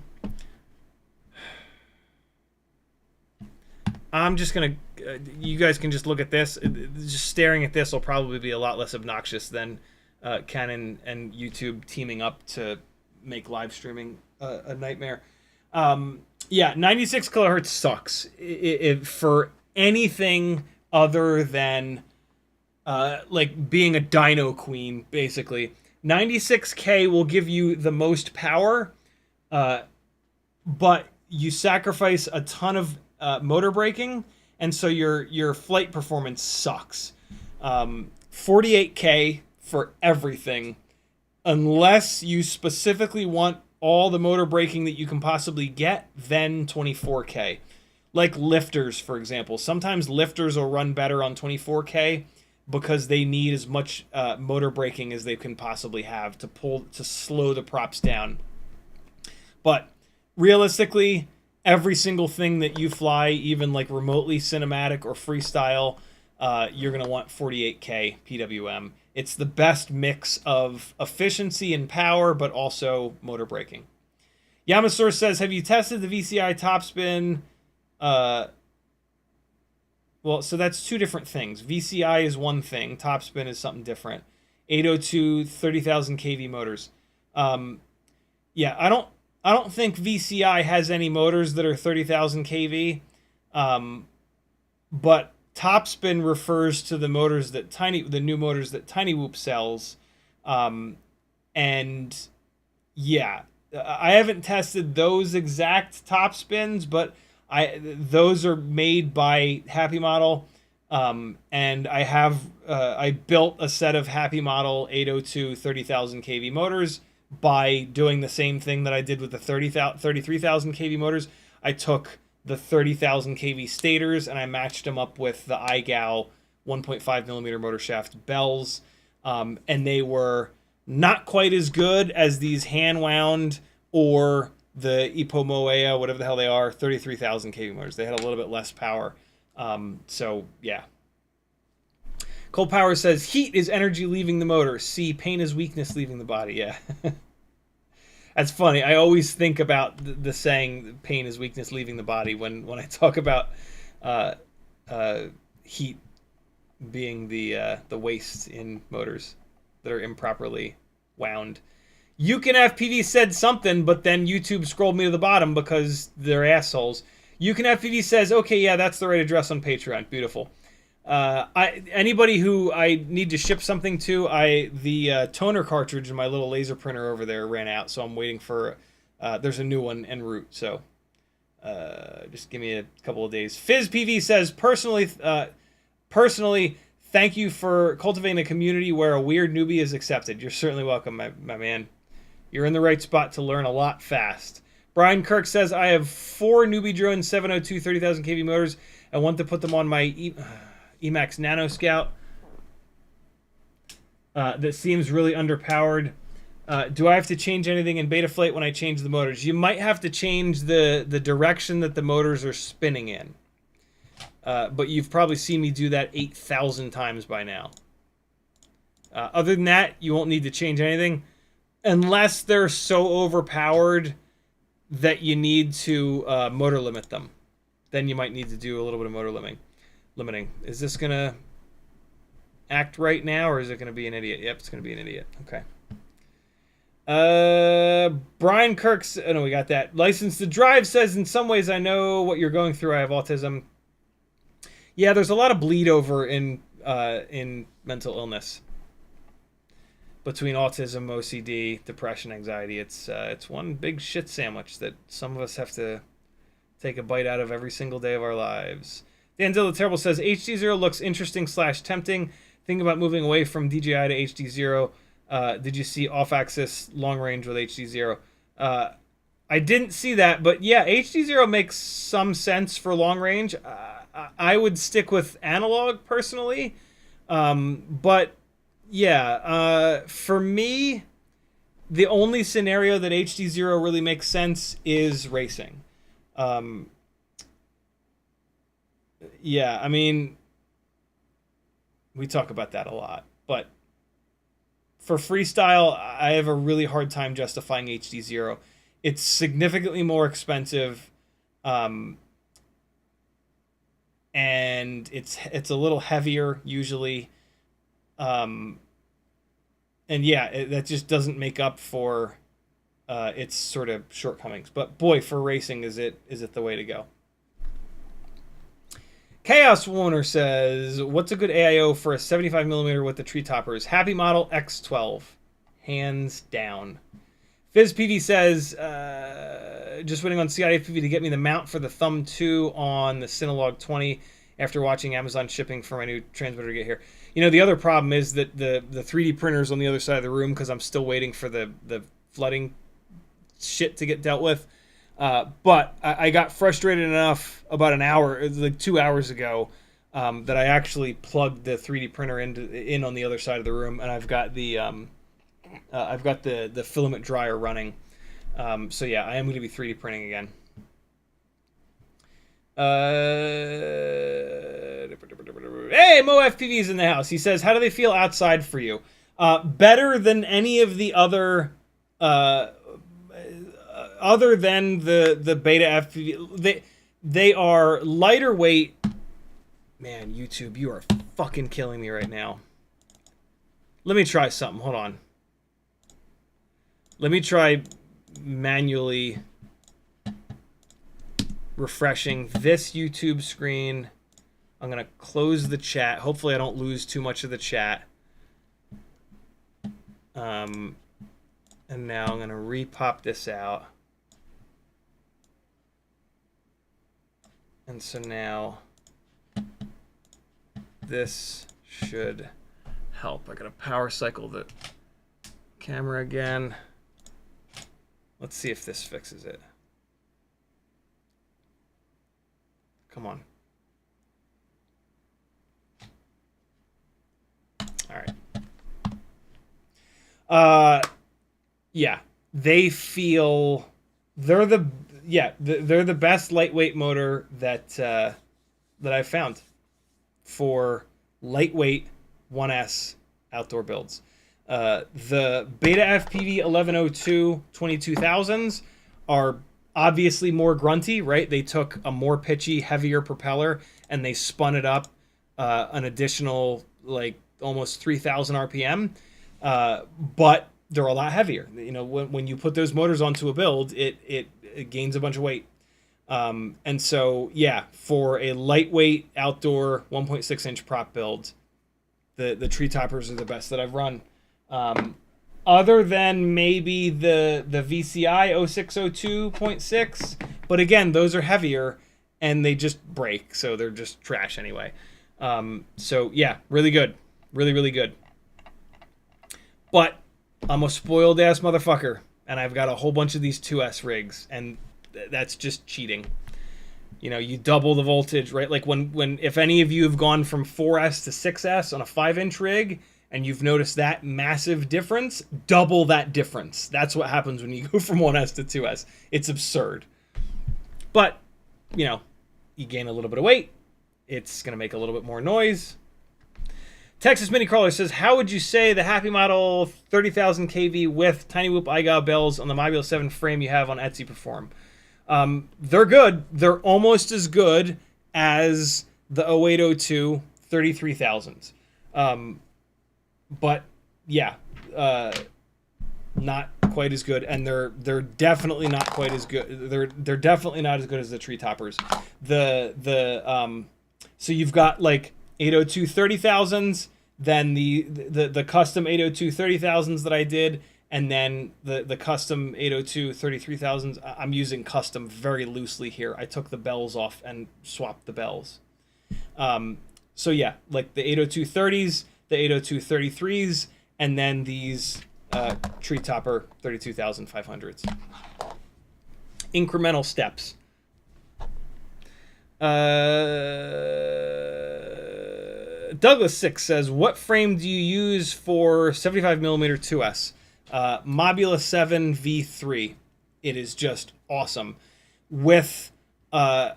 I'm just going to... you guys can just look at this. Just staring at this will probably be a lot less obnoxious than Canon and YouTube teaming up to make live streaming a nightmare. Yeah, 96 kilohertz sucks. For anything other than like being a dyno queen, basically. 96K will give you the most power, but you sacrifice a ton of motor braking, and so your flight performance sucks. 48K for everything, unless you specifically want all the motor braking that you can possibly get, then 24K. Like lifters, for example. Sometimes lifters will run better on 24K because they need as much motor braking as they can possibly have to slow the props down. But realistically, every single thing that you fly, even like remotely cinematic or freestyle, you're going to want 48K PWM. It's the best mix of efficiency and power, but also motor braking. Yamasaur says, have you tested the VCI topspin? Well, so that's two different things. VCI is one thing. Topspin is something different. 802, 30,000 kV motors. Yeah, I don't think VCI has any motors that are 30,000 kV. But topspin refers to the motors that the new motors that TinyWhoop sells. And yeah, I haven't tested those exact topspins, but those are made by Happy Model. And I built a set of Happy Model 802 30,000 kV motors by doing the same thing that I did with the 33,000 kV motors. I took the 30,000 kV stators and I matched them up with the iGal 1.5mm motor shaft bells. And they were not quite as good as these hand wound or the Ipomoea, whatever the hell they are, 33,000 kV motors. They had a little bit less power. So yeah. Cold Power says, heat is energy leaving the motor. C, pain is weakness leaving the body. Yeah. That's funny. I always think about the saying, pain is weakness leaving the body, when I talk about heat being the waste in motors that are improperly wound. FPV said something, but then YouTube scrolled me to the bottom because they're assholes. FPV says, okay, yeah, that's the right address on Patreon. Beautiful. Anybody who I need to ship something to, the toner cartridge in my little laser printer over there ran out, so I'm waiting for, there's a new one en route, so just give me a couple of days. FizzPV says, personally, thank you for cultivating a community where a weird newbie is accepted. You're certainly welcome, my man. You're in the right spot to learn a lot fast. Brian Kirk says, I have 4 newbie drone 702 30,000 kV motors. I want to put them on my Emax Nano Scout. That seems really underpowered. Do I have to change anything in Betaflight when I change the motors? You might have to change the direction that the motors are spinning in. But you've probably seen me do that 8,000 times by now. Other than that, you won't need to change anything. Unless they're so overpowered that you need to motor limit them. Then you might need to do a little bit of motor limiting. Is this going to act right now, or is it going to be an idiot? Yep, it's going to be an idiot. Okay. Brian Kirk's... Oh, no, we got that. License to Drive says, in some ways I know what you're going through. I have autism. Yeah, there's a lot of bleed over in mental illness. Between autism, OCD, depression, anxiety, it's one big shit sandwich that some of us have to take a bite out of every single day of our lives. Dan Dill the Terrible says, HDZero looks interesting / tempting. Think about moving away from DJI to HDZero. Did you see off-axis long range with HDZero? I didn't see that, but yeah, HDZero makes some sense for long range. I would stick with analog personally, but yeah, for me, the only scenario that HDZero really makes sense is racing. Yeah, I mean, we talk about that a lot, but for freestyle, I have a really hard time justifying HDZero. It's significantly more expensive, and it's a little heavier usually. And yeah, that just doesn't make up for its sort of shortcomings. But boy, for racing, is it the way to go? Chaos Warner says, what's a good AIO for a 75mm with the Treetoppers? Happy Model X12. Hands down. FizzPV says, just waiting on CiottiFPV to get me the mount for the Thumb 2 on the Synolog 20 after watching Amazon shipping for my new transmitter to get here. You know, the other problem is that the 3D printer's on the other side of the room because I'm still waiting for the flooding shit to get dealt with. But I got frustrated enough about an hour, like 2 hours ago, that I actually plugged the 3D printer in on the other side of the room, and I've got the filament dryer running. So yeah, I am going to be 3D printing again. Hey, MoeFPV's in the house. He says, how do they feel outside for you? Better than any of the other than the BetaFPV. They are lighter weight. Man, YouTube, you are fucking killing me right now. Let me try something. Hold on. Let me try manually refreshing this YouTube screen. I'm going to close the chat. Hopefully I don't lose too much of the chat. And now I'm going to repop this out. And so now this should help. I got to power cycle the camera again. Let's see if this fixes it. Come on. All right. Yeah, they feel they're the best lightweight motor that I've found for lightweight 1S outdoor builds. The BetaFPV 1102 22,000s are obviously more grunty, right? They took a more pitchy, heavier propeller and they spun it up an additional like almost 3,000 RPM, but they're a lot heavier. You know, when you put those motors onto a build, it gains a bunch of weight. And so, yeah, for a lightweight outdoor 1.6-inch prop build, the Treetoppers are the best that I've run. Other than maybe the VCI 0602.6, but again, those are heavier and they just break, so they're just trash anyway. So yeah, really good, really good. But I'm a spoiled ass motherfucker. and I've got a whole bunch of these 2S rigs, and that's just cheating. You know, you double the voltage, right? Like when if any of you have gone from 4S to 6S on a 5-inch rig, and you've noticed that massive difference, double that difference. That's what happens when you go from 1S to 2S. It's absurd. But, you know, you gain a little bit of weight. It's going to make a little bit more noise. Texas Mini Crawler says, how would you say the Happy Model 30,000 kV with Tiny Whoop iGao bells on the Mobula 7 frame you have on Etsy perform? They're good. They're almost as good as the 0802 33,000s. But yeah, not quite as good, and they're definitely not quite as good. They're definitely not as good as the Treetoppers. So you've got like 802 30,000s, then the custom 802 30,000s that I did, and then the custom 802 33,000s. I'm using custom very loosely here. I took the bells off and swapped the bells. So yeah, like the 802 30s, the 802 33s, and then these Treetopper 32,500s. Incremental steps. Douglas 6 says, what frame do you use for 75mm 2S? Mobula 7 V3. It is just awesome. With a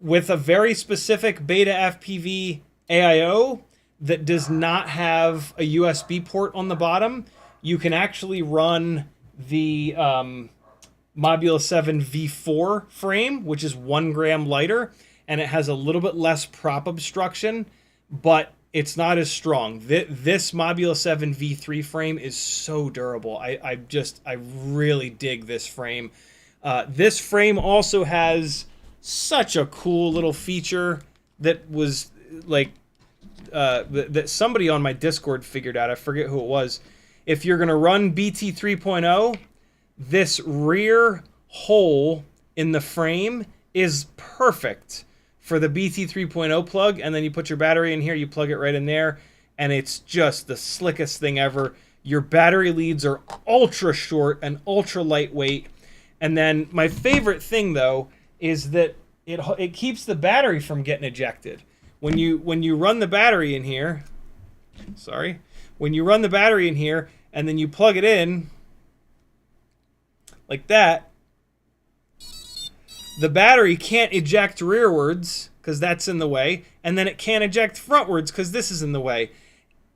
very specific BetaFPV AIO that does not have a USB port on the bottom, you can actually run the Mobula 7 V4 frame, which is 1 gram lighter, and it has a little bit less prop obstruction, but it's not as strong. This Mobula 7 V3 frame is so durable. I really dig this frame. This frame also has such a cool little feature that was like that somebody on my Discord figured out. I forget who it was. If you're going to run BT 3.0, this rear hole in the frame is perfect for the BT 3.0 plug, and then you put your battery in here, you plug it right in there, and it's just the slickest thing ever. Your battery leads are ultra short and ultra lightweight. And then my favorite thing, though, is that it keeps the battery from getting ejected. When you run the battery in here, when you run the battery in here and then you plug it in like that, the battery can't eject rearwards because that's in the way, and then it can't eject frontwards because this is in the way.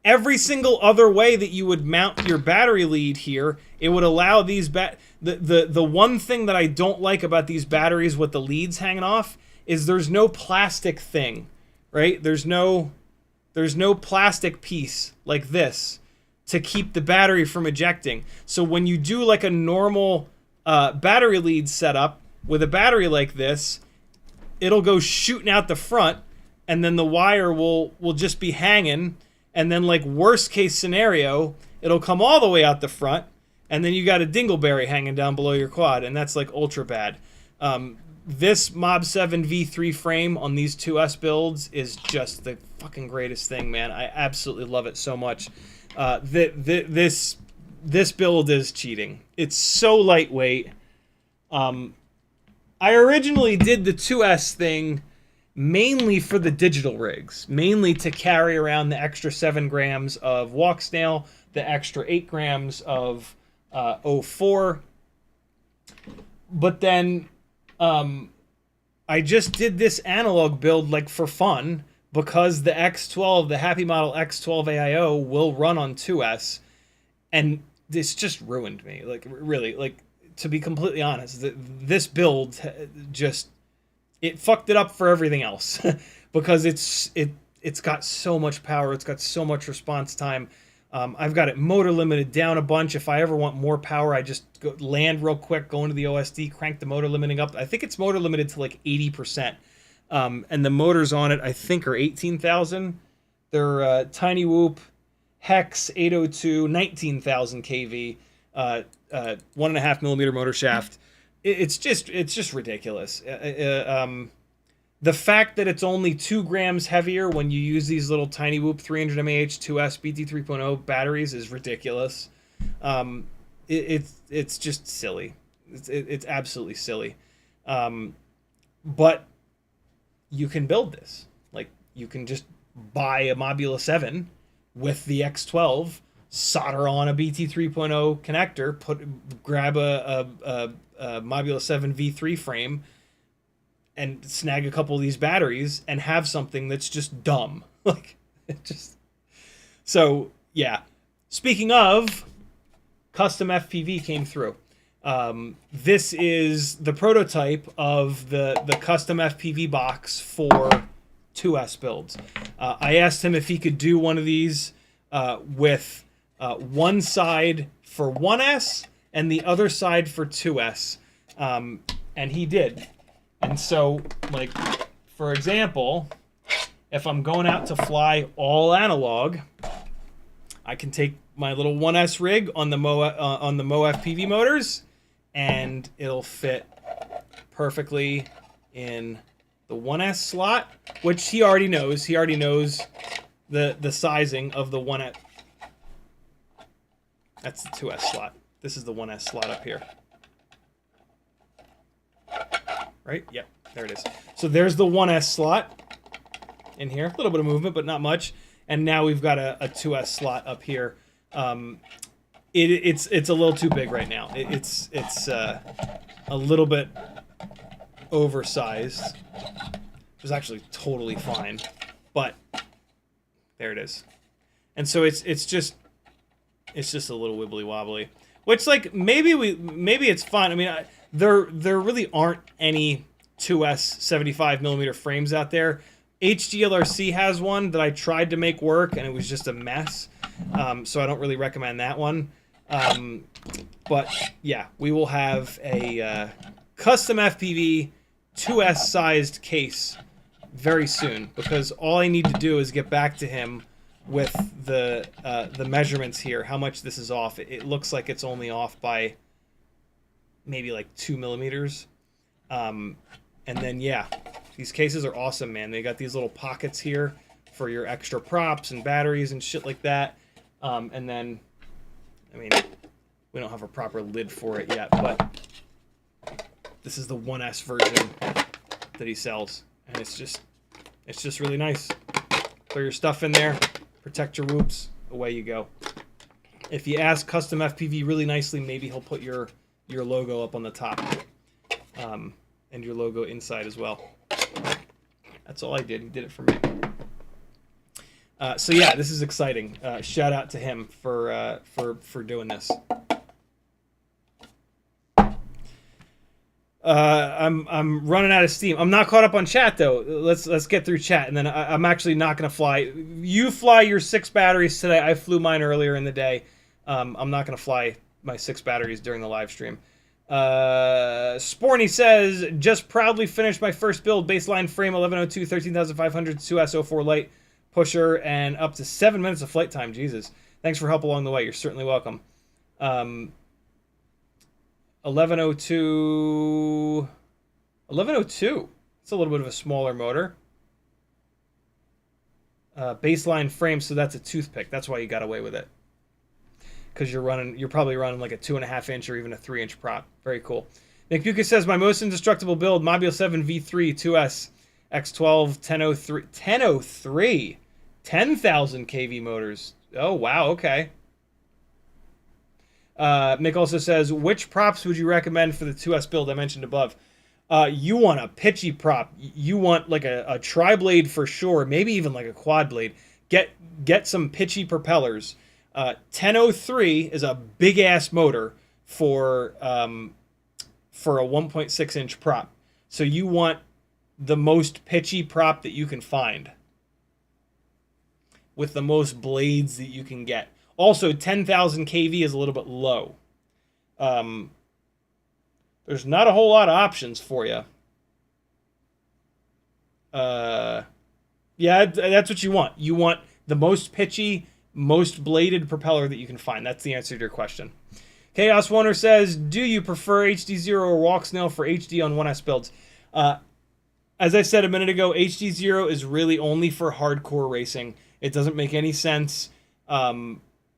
Every single other way that you would mount your battery lead here, it would allow these the one thing that I don't like about these batteries with the leads hanging off is there's no plastic thing, right? There's no plastic piece like this to keep the battery from ejecting. So when you do like a normal battery lead setup with a battery like this, it'll go shooting out the front, and then the wire will just be hanging. And then, like, worst case scenario, it'll come all the way out the front, and then you got a dingleberry hanging down below your quad, and that's like ultra bad. This Mob 7 V3 frame on these 2S builds is just the fucking greatest thing, man. I absolutely love it so much. This build is cheating. It's so lightweight. I originally did the 2S thing mainly for the digital rigs, mainly to carry around the extra 7 grams of Walksnail, the extra 8 grams of 04. But then I just did this analog build like for fun because the X12, the Happy Model X12 AIO will run on 2S, and this just ruined me. Like, really, like, to be completely honest, this build just, it fucked it up for everything else because it's got so much power, it's got so much response time. I've got it motor limited down a bunch. If I ever want more power, I just land real quick, go into the OSD, crank the motor limiting up. I think it's motor limited to like 80%. And the motors on it, I think, are 18,000. They're Tiny Whoop, Hex 802, 19,000 kV, 1.5 millimeter motor shaft. It's just ridiculous. The fact that it's only 2 grams heavier when you use these little Tiny Whoop 300 mAh 2S BT 3.0 batteries is ridiculous. it's just silly. It's absolutely silly. But you can build this. Like, you can just buy a Mobula 7 with the X12, solder on a BT 3.0 connector, grab a Mobula 7 V3 frame, and snag a couple of these batteries and have something that's just dumb. Like, it just... So, yeah. Speaking of, custom FPV came through. This is the prototype of the custom FPV box for 2S builds. I asked him if he could do one of these with one side for 1S and the other side for 2S. And he did. And so, like, for example, if I'm going out to fly all analog, I can take my little 1S rig on the MoeFPV motors, and it'll fit perfectly in the 1S slot, which he already knows. He already knows the sizing of the 1S. That's the 2S slot. This is the 1S slot up here. Right? Yep, there it is. So there's the 1S slot in here. A little bit of movement, but not much. And now we've got a 2S slot up here. It's a little too big right now. It's a little bit oversized. It was actually totally fine, but there it is. And so it's just a little wibbly wobbly. Which, like, maybe it's fine. I mean, there really aren't any 2S 75mm frames out there. HDLRC has one that I tried to make work, and it was just a mess. So I don't really recommend that one. But yeah, we will have a custom FPV 2S sized case very soon, because all I need to do is get back to him with the measurements here, how much this is off. It looks like it's only off by maybe like 2 millimeters. And then, yeah, these cases are awesome, man. They got these little pockets here for your extra props and batteries and shit like that. And then, I mean, we don't have a proper lid for it yet, but this is the 1S version that he sells. And it's just really nice. Throw your stuff in there, protect your whoops, away you go. If you ask Custom FPV really nicely, maybe he'll put your logo up on the top. And your logo inside as well. That's all I did. He did it for me. So yeah, this is exciting. Shout out to him for doing this. I'm running out of steam. I'm not caught up on chat though. Let's get through chat, and then I'm actually not gonna fly. You fly your 6 batteries today. I flew mine earlier in the day. I'm not gonna fly my 6 batteries during the live stream. Sporny says, just proudly finished my first build, baseline frame 1102, 13,500, 2S04 light pusher, and up to 7 minutes of flight time. Jesus. Thanks for help along the way. You're certainly welcome. 1102. It's a little bit of a smaller motor. Baseline frame, so that's a toothpick. That's why you got away with it. Because you're probably running like a 2.5 inch or even a 3 inch prop. Very cool. Nick Bucas says, my most indestructible build, Mobula 7 V3 2S X12 1003 10,000 kV motors. Oh wow, okay. Nick also says, which props would you recommend for the 2S build I mentioned above? You want a pitchy prop. You want like a tri-blade for sure, maybe even like a quad blade. Get some pitchy propellers. 1003 is a big ass motor for a 1.6 inch prop. So you want the most pitchy prop that you can find with the most blades that you can get. Also, 10,000 kV is a little bit low. There's not a whole lot of options for you. Yeah, that's what you want. You want the most pitchy, most bladed propeller that you can find. That's the answer to your question. Chaos Wonder says, do you prefer HDZero or Walksnail for HD on 1S builds? As I said a minute ago, HDZero is really only for hardcore racing. It doesn't make any sense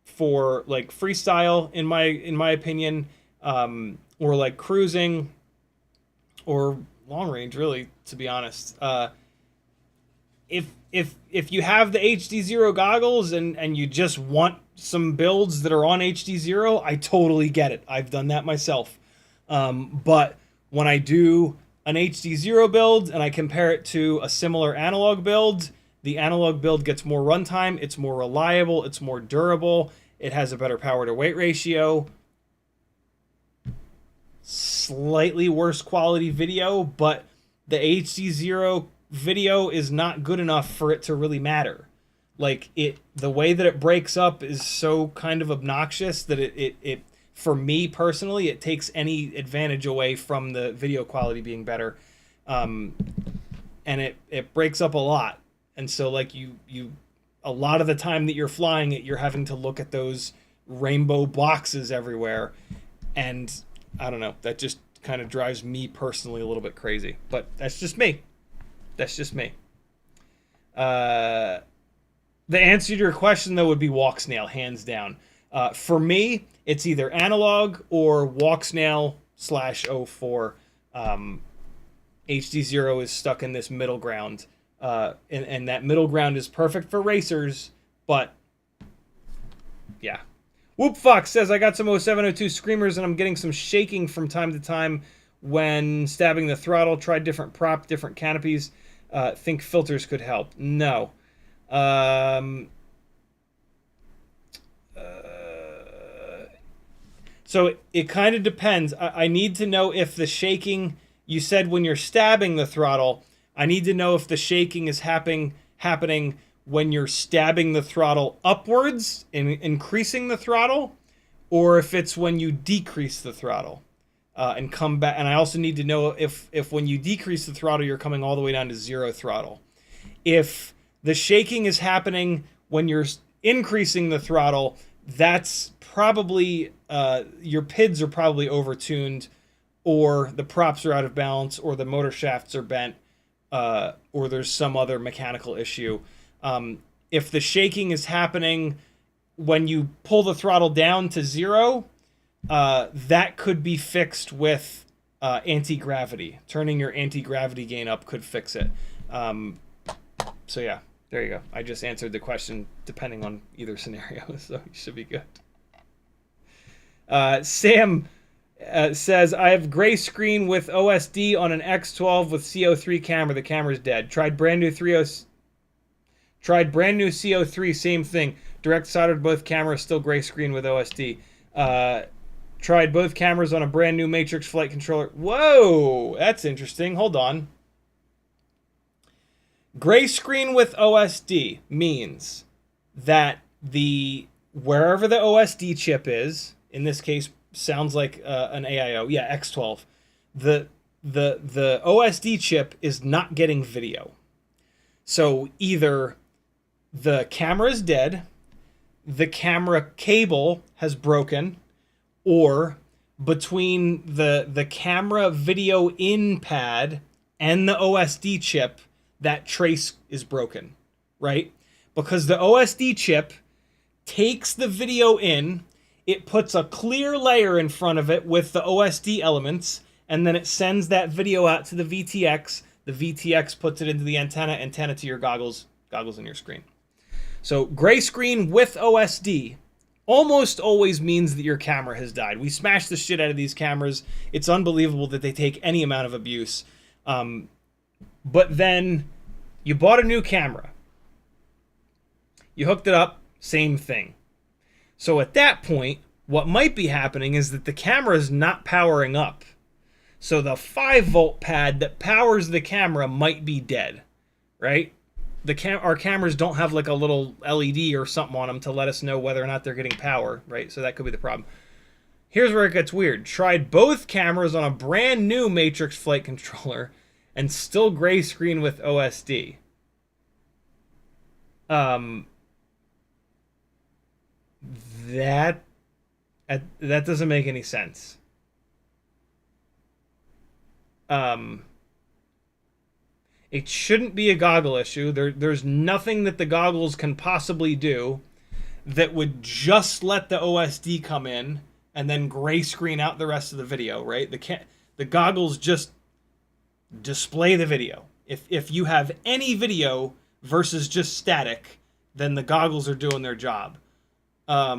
for like freestyle, in my opinion, or like cruising, or long range, really, to be honest. If you have the HDZero goggles and you just want some builds that are on HDZero, I totally get it. I've done that myself. But when I do an HDZero build and I compare it to a similar analog build, the analog build gets more runtime, it's more reliable, it's more durable, it has a better power to weight ratio, slightly worse quality video, but the HDZero video is not good enough for it to really matter. Like, the way that it breaks up is so kind of obnoxious that it for me personally, it takes any advantage away from the video quality being better. And it breaks up a lot. And so like you a lot of the time that you're flying it, you're having to look at those rainbow boxes everywhere. And I don't know, that just kind of drives me personally a little bit crazy. But that's just me. That's just me. The answer to your question, though, would be Walksnail, hands down. For me, it's either analog or Walksnail /04. HDZero is stuck in this middle ground. And that middle ground is perfect for racers, but yeah. Whoop Fox says, I got some 0702 screamers and I'm getting some shaking from time to time when stabbing the throttle. Tried different prop, different canopies. Think filters could help. No. So it kind of depends. I need to know if the shaking, you said when you're stabbing the throttle, I need to know if the shaking is happening when you're stabbing the throttle upwards and increasing the throttle, or if it's when you decrease the throttle and come back. And I also need to know if when you decrease the throttle, you're coming all the way down to 0 throttle. If the shaking is happening when you're increasing the throttle, that's probably your PIDs are probably overtuned, or the props are out of balance, or the motor shafts are bent, or there's some other mechanical issue. If the shaking is happening when you pull the throttle down to 0, that could be fixed with anti-gravity. Turning your anti-gravity gain up could fix it. So yeah, there you go. I just answered the question depending on either scenario, so you should be good. Sam says, I have gray screen with OSD on an X12 with CO3 camera. The camera's dead. Tried brand new CO3, same thing. Direct soldered both cameras, still gray screen with OSD. Tried both cameras on a brand new Matrix flight controller. Whoa, that's interesting. Hold on. Gray screen with OSD means that wherever the OSD chip is, in this case, sounds like an AIO. Yeah, X12. The OSD chip is not getting video. So either the camera is dead, the camera cable has broken, or between the camera video in pad and the OSD chip, that trace is broken, right? Because the OSD chip takes the video in, it puts a clear layer in front of it with the OSD elements, and then it sends that video out to the VTX. The VTX puts it into the antenna to your goggles in your screen. So gray screen with OSD almost always means that your camera has died. We smash the shit out of these cameras. It's unbelievable that they take any amount of abuse. But then you bought a new camera. You hooked it up, same thing. So at that point, what might be happening is that the camera is not powering up. So the 5-volt pad that powers the camera might be dead, right? Our cameras don't have like a little LED or something on them to let us know whether or not they're getting power, right? So that could be the problem. Here's where it gets weird. Tried both cameras on a brand new Matrix flight controller and still gray screen with OSD. That doesn't make any sense. It shouldn't be a goggle issue. There's nothing that the goggles can possibly do that would just let the OSD come in and then gray screen out the rest of the video, right? The goggles just display the video. If you have any video versus just static, then the goggles are doing their job. I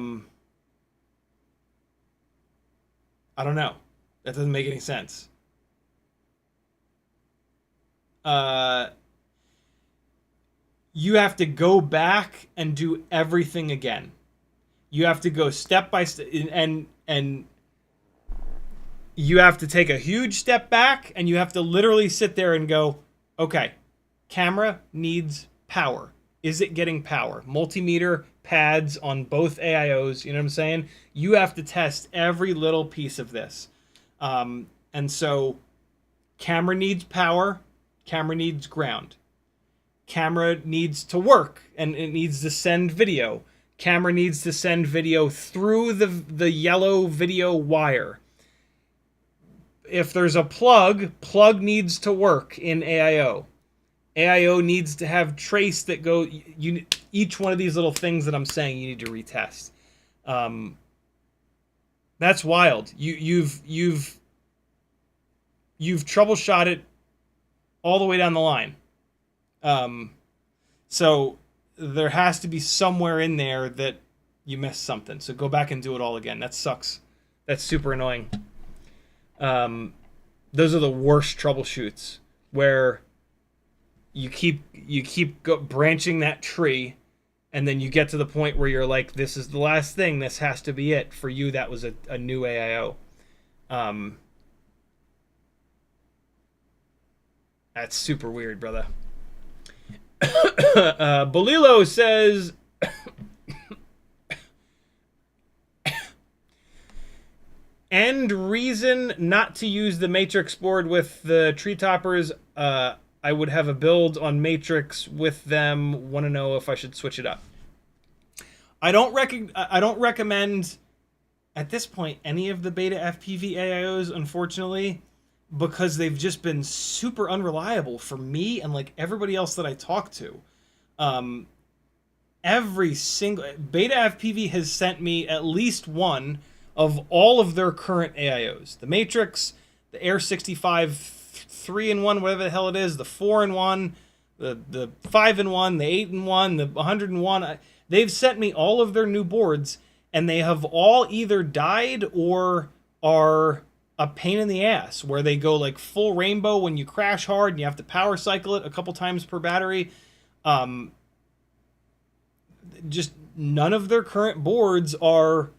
don't know. That doesn't make any sense. You have to go back and do everything again. You have to go step by step, and you have to take a huge step back, and you have to literally sit there and go, okay, camera needs power. Is it getting power? Multimeter pads on both AIOs, you know what I'm saying? You have to test every little piece of this. And so camera needs power, camera needs ground. Camera needs to work, and it needs to send video. Camera needs to send video through the yellow video wire. If there's a plug needs to work in AIO. AIO needs to have trace that go. Each one of these little things that I'm saying you need to retest. That's wild. You've troubleshot it all the way down the line. So there has to be somewhere in there that you missed something. So go back and do it all again. That sucks. That's super annoying. Those are the worst troubleshoots, where you keep branching that tree, and then you get to the point where you're like, this is the last thing. This has to be it. For you, that was a new AIO. That's super weird, brother. Bolilo says, and reason not to use the Matrix board with the Treetoppers. I would have a build on Matrix with them. Want to know if I should switch it up. I don't recommend at this point any of the BetaFPV AIOs, unfortunately, because they've just been super unreliable for me and like everybody else that I talk to. Every single BetaFPV has sent me at least one of all of their current AIOs. The Matrix, the Air 65 3-in-1, whatever the hell it is, the 4-in-1, the 5-in-1, the 8-in-1, the 100-in-1. They've sent me all of their new boards, and they have all either died or are a pain in the ass, where they go like full rainbow when you crash hard and you have to power cycle it a couple times per battery. Just none of their current boards are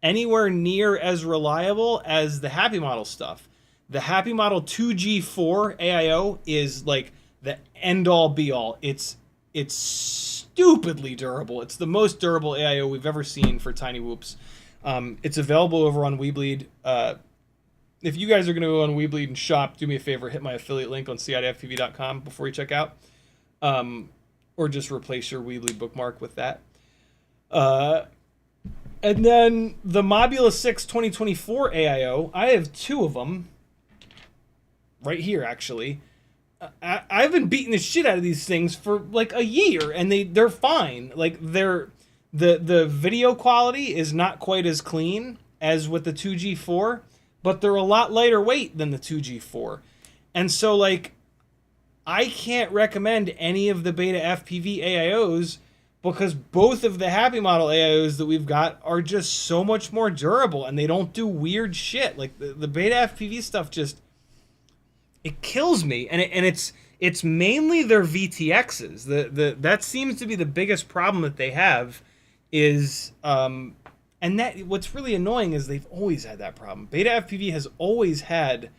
anywhere near as reliable as the Happy Model stuff. The Happy Model 2G4 AIO is like the end-all be-all. It's stupidly durable. It's the most durable AIO we've ever seen for tiny whoops. It's available over on Weebleed. If you guys are going to go on Weebleed and shop, do me a favor, hit my affiliate link on CiottiFPV.com before you check out. Or just replace your Weebleed bookmark with that. And then the Mobula 6 2024 AIO, I have two of them right here, actually. I've been beating the shit out of these things for like a year, and they're fine. Like the video quality is not quite as clean as with the 2G4, but they're a lot lighter weight than the 2G4. And so like I can't recommend any of the BetaFPV AIOs because both of the Happy Model AIOs that we've got are just so much more durable, and they don't do weird shit. Like the BetaFPV stuff just, it kills me. And it's mainly their VTXs. That seems to be the biggest problem that they have is and that what's really annoying is they've always had that problem. BetaFPV has always had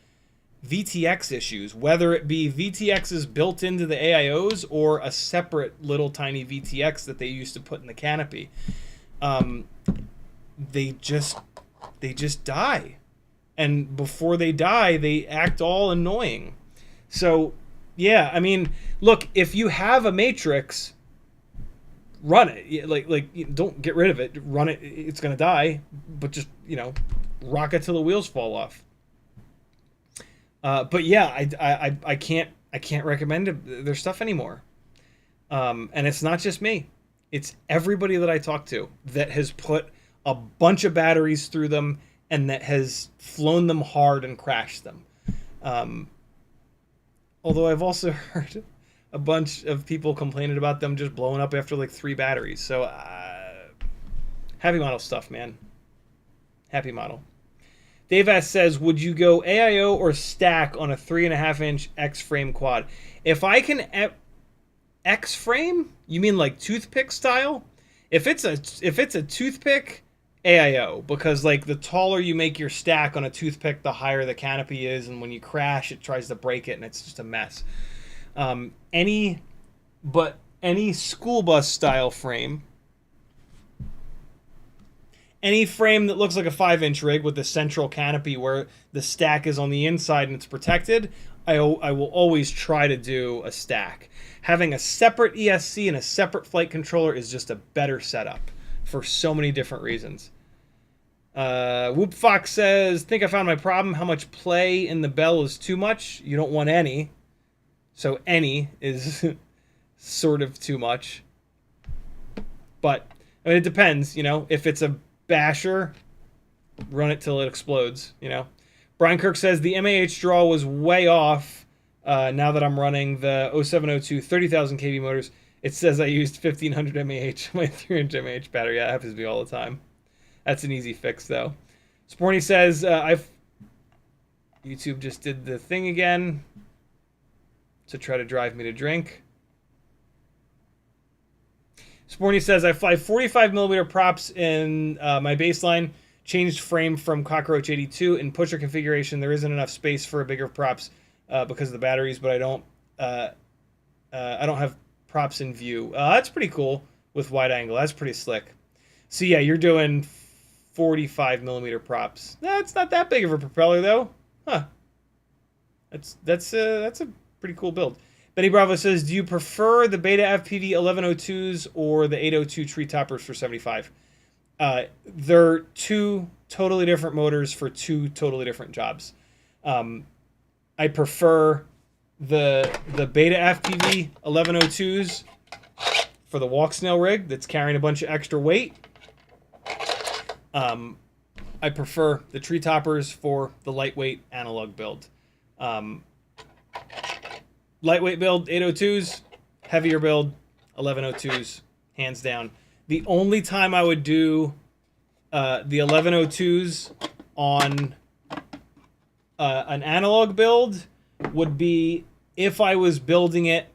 VTX issues, whether it be VTXs built into the AIOs or a separate little tiny VTX that they used to put in the canopy. They just die. And before they die, they act all annoying. So, yeah, I mean, look, if you have a Matrix, run it. Like don't get rid of it. Run it. It's going to die, but just, rock it till the wheels fall off. But yeah, I can't recommend their stuff anymore. And it's not just me. It's everybody that I talk to that has put a bunch of batteries through them and that has flown them hard and crashed them. Although I've also heard a bunch of people complaining about them just blowing up after like 3 batteries. So, happy model stuff, man. Happy model. Dave S says, would you go AIO or stack on a 3.5-inch X-frame quad? If I can X-frame, you mean like toothpick style? If it's a toothpick, AIO, because like the taller you make your stack on a toothpick, the higher the canopy is, and when you crash, it tries to break it, and it's just a mess. Any school bus style frame, any frame that looks like a 5-inch rig with the central canopy where the stack is on the inside and it's protected, I will always try to do a stack. Having a separate ESC and a separate flight controller is just a better setup for so many different reasons. Whoop Fox says, think I found my problem. How much play in the bell is too much? You don't want any. So any is sort of too much. But I mean, it depends, you know. If it's a basher, run it till it explodes, you know. Brian Kirk says, the MAH draw was way off now that I'm running the 0702 30,000 kV motors. It says I used 1500 mAh on my 3-inch mAh battery. Yeah, that happens to me all the time. That's an easy fix, though. Sporny says, YouTube just did the thing again to try to drive me to drink. Sporny says, I fly 45mm props in my baseline. Changed frame from Cockroach 82. In pusher configuration, there isn't enough space for a bigger props because of the batteries, but I don't have props in view. That's pretty cool with wide angle. That's pretty slick. So yeah, you're doing 45mm props. That's not that big of a propeller though. Huh. That's a pretty cool build. Benny Bravo says, do you prefer the BetaFPV 1102s or the 802 Treetoppers for 75? They're 2 totally different motors for 2 totally different jobs. I prefer the BetaFPV 1102s for the Walksnail rig that's carrying a bunch of extra weight. I prefer the Treetoppers for the lightweight analog build. Lightweight build 802s, heavier build 1102s, hands down. The only time I would do the 1102s on an analog build would be if I was building it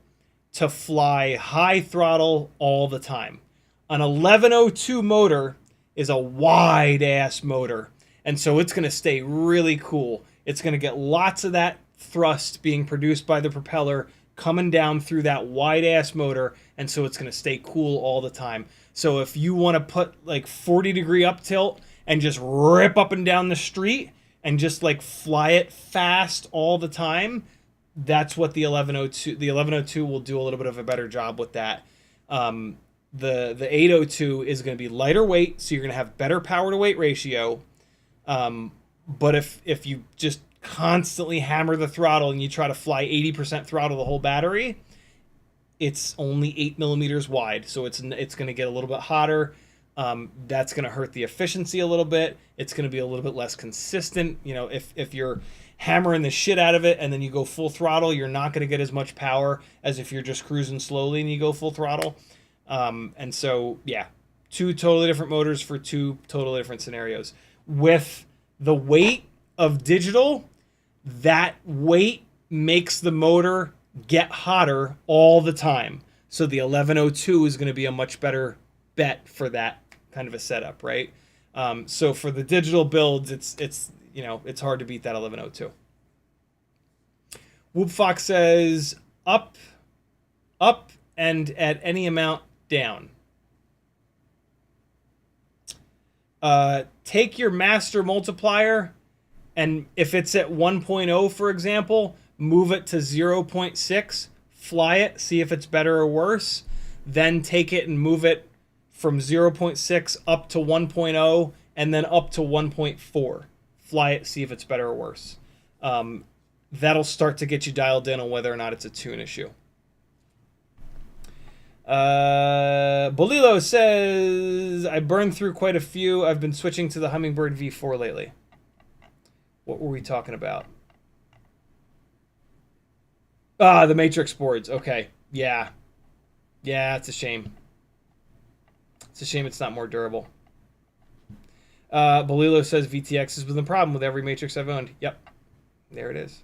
to fly high throttle all the time. An 1102 motor is a wide ass motor, and so it's going to stay really cool. It's going to get lots of that thrust being produced by the propeller coming down through that wide ass motor, and so it's going to stay cool all the time. So if you want to put like 40-degree up tilt and just rip up and down the street and just like fly it fast all the time, that's what the 1102. The 1102 will do a little bit of a better job with that. The 802 is going to be lighter weight, so you're going to have better power to weight ratio. But if you just constantly hammer the throttle and you try to fly 80% throttle the whole battery, it's only 8mm wide, so it's going to get a little bit hotter. That's going to hurt the efficiency a little bit. It's going to be a little bit less consistent. You know, if you're hammering the shit out of it and then you go full throttle, you're not going to get as much power as if you're just cruising slowly and you go full throttle. And so, yeah, 2 totally different motors for 2 totally different scenarios. With the weight of digital, that weight makes the motor get hotter all the time. So the 1102 is going to be a much better bet for that kind of a setup, right? So for the digital builds, it's you know, it's hard to beat that 1102. Whoop Fox says up, and at any amount down. Take your master multiplier, and if it's at 1.0, for example, move it to 0.6, fly it, see if it's better or worse, then take it and move it from 0.6 up to 1.0, and then up to 1.4. Fly it, see if it's better or worse. That'll start to get you dialed in on whether or not it's a tune issue. Bolilo says, I burned through quite a few. I've been switching to the Hummingbird V4 lately. What were we talking about? Ah, the Matrix boards. Okay. Yeah. Yeah, it's a shame. It's a shame it's not more durable. Bolilo says VTX has been the problem with every Matrix I've owned. Yep. There it is.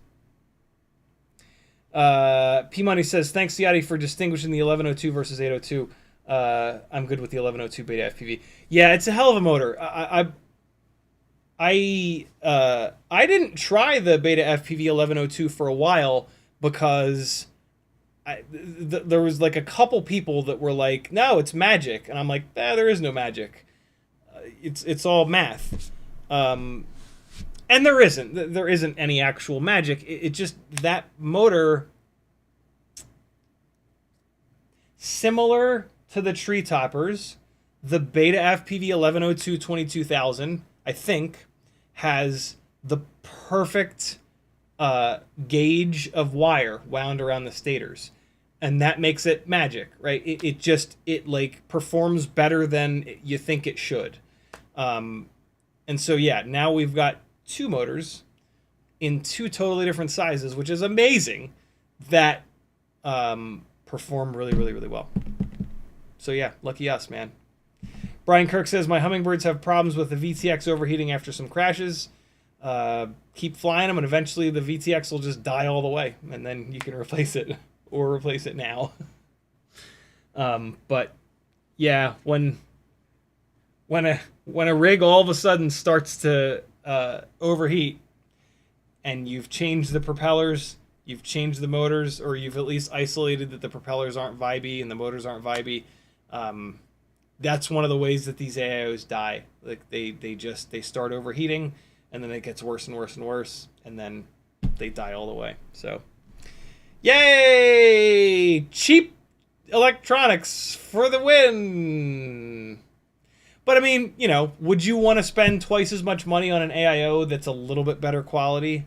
P-Money says, thanks, Ciotti, for distinguishing the 1102 versus 802. I'm good with the 1102 BetaFPV. Yeah, it's a hell of a motor. I didn't try the BetaFPV 1102 for a while because there was like a couple people that were like, no, it's magic. And I'm like, there is no magic. It's all math. And there isn't any actual magic. It just, that motor, similar to the Treetoppers, the BetaFPV 1102 22000, I think, has the perfect gauge of wire wound around the stators. And that makes it magic, right? It like performs better than you think it should. And so, yeah, now we've got two motors in two totally different sizes, which is amazing, that perform really, really, really well. So, yeah, lucky us, man. Brian Kirk says, my Hummingbirds have problems with the VTX overheating after some crashes. Keep flying them, and eventually the VTX will just die all the way, and then you can replace it, or replace it now. But, yeah, when a rig all of a sudden starts to overheat, and you've changed the propellers, you've changed the motors, or you've at least isolated that the propellers aren't vibey and the motors aren't vibey, that's one of the ways that these AIOs die. Like they start overheating, and then it gets worse and worse and worse, and then they die all the way. So, yay! Cheap electronics for the win! But I mean, you know, would you want to spend twice as much money on an AIO that's a little bit better quality?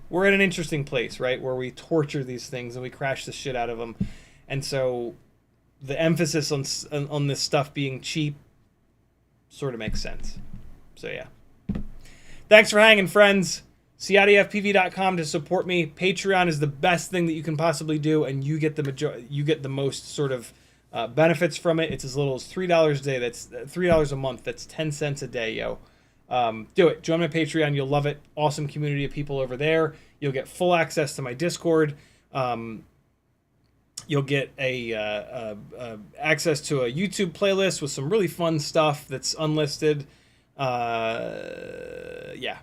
We're in an interesting place, right? Where we torture these things and we crash the shit out of them. And so the emphasis on this stuff being cheap sort of makes sense. So yeah. Thanks for hanging, friends. CiottiFPV.com to support me. Patreon is the best thing that you can possibly do, and you get the most sort of benefits from it. It's as little as $3 a day. That's $3 a month. That's 10 cents a day, yo. Do it. Join my Patreon. You'll love it. Awesome community of people over there. You'll get full access to my Discord. You'll get access to a YouTube playlist with some really fun stuff that's unlisted. Yeah,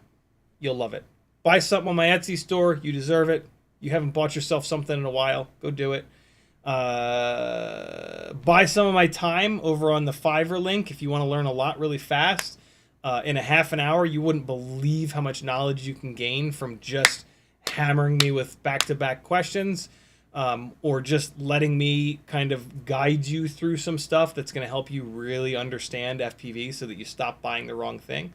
you'll love it. Buy something on my Etsy store. You deserve it. You haven't bought yourself something in a while. Go do it. Buy some of my time over on the Fiverr link if you want to learn a lot really fast. In a half an hour, you wouldn't believe how much knowledge you can gain from just hammering me with back-to-back questions, or just letting me kind of guide you through some stuff that's going to help you really understand FPV so that you stop buying the wrong thing.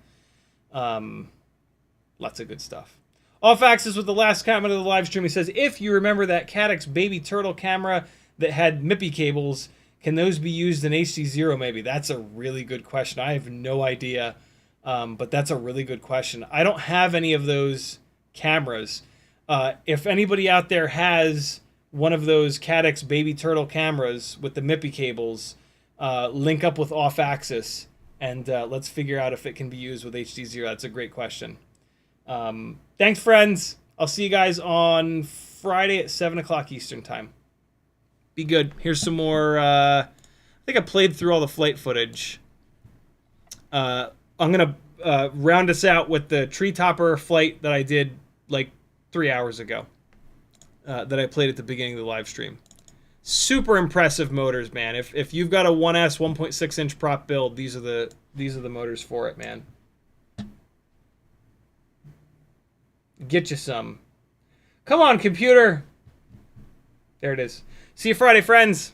Lots of good stuff. Off Axis with the last comment of the live stream. He says, if you remember that Caddx baby turtle camera that had MIPI cables, can those be used in HDZero maybe? That's a really good question. I have no idea, but that's a really good question. I don't have any of those cameras. If anybody out there has one of those Caddx baby turtle cameras with the MIPI cables, link up with Off Axis, and let's figure out if it can be used with HDZero. That's a great question. Thanks, friends. I'll see you guys on Friday at 7 o'clock Eastern time. Be good. Here's some more. I think I played through all the flight footage. I'm going to round us out with the Treetopper flight that I did like 3 hours ago, that I played at the beginning of the live stream. Super impressive motors, man. If you've got a 1S 1.6 inch prop build, these are the motors for it, man. Get you some. Come on, computer. There it is. See you Friday, friends.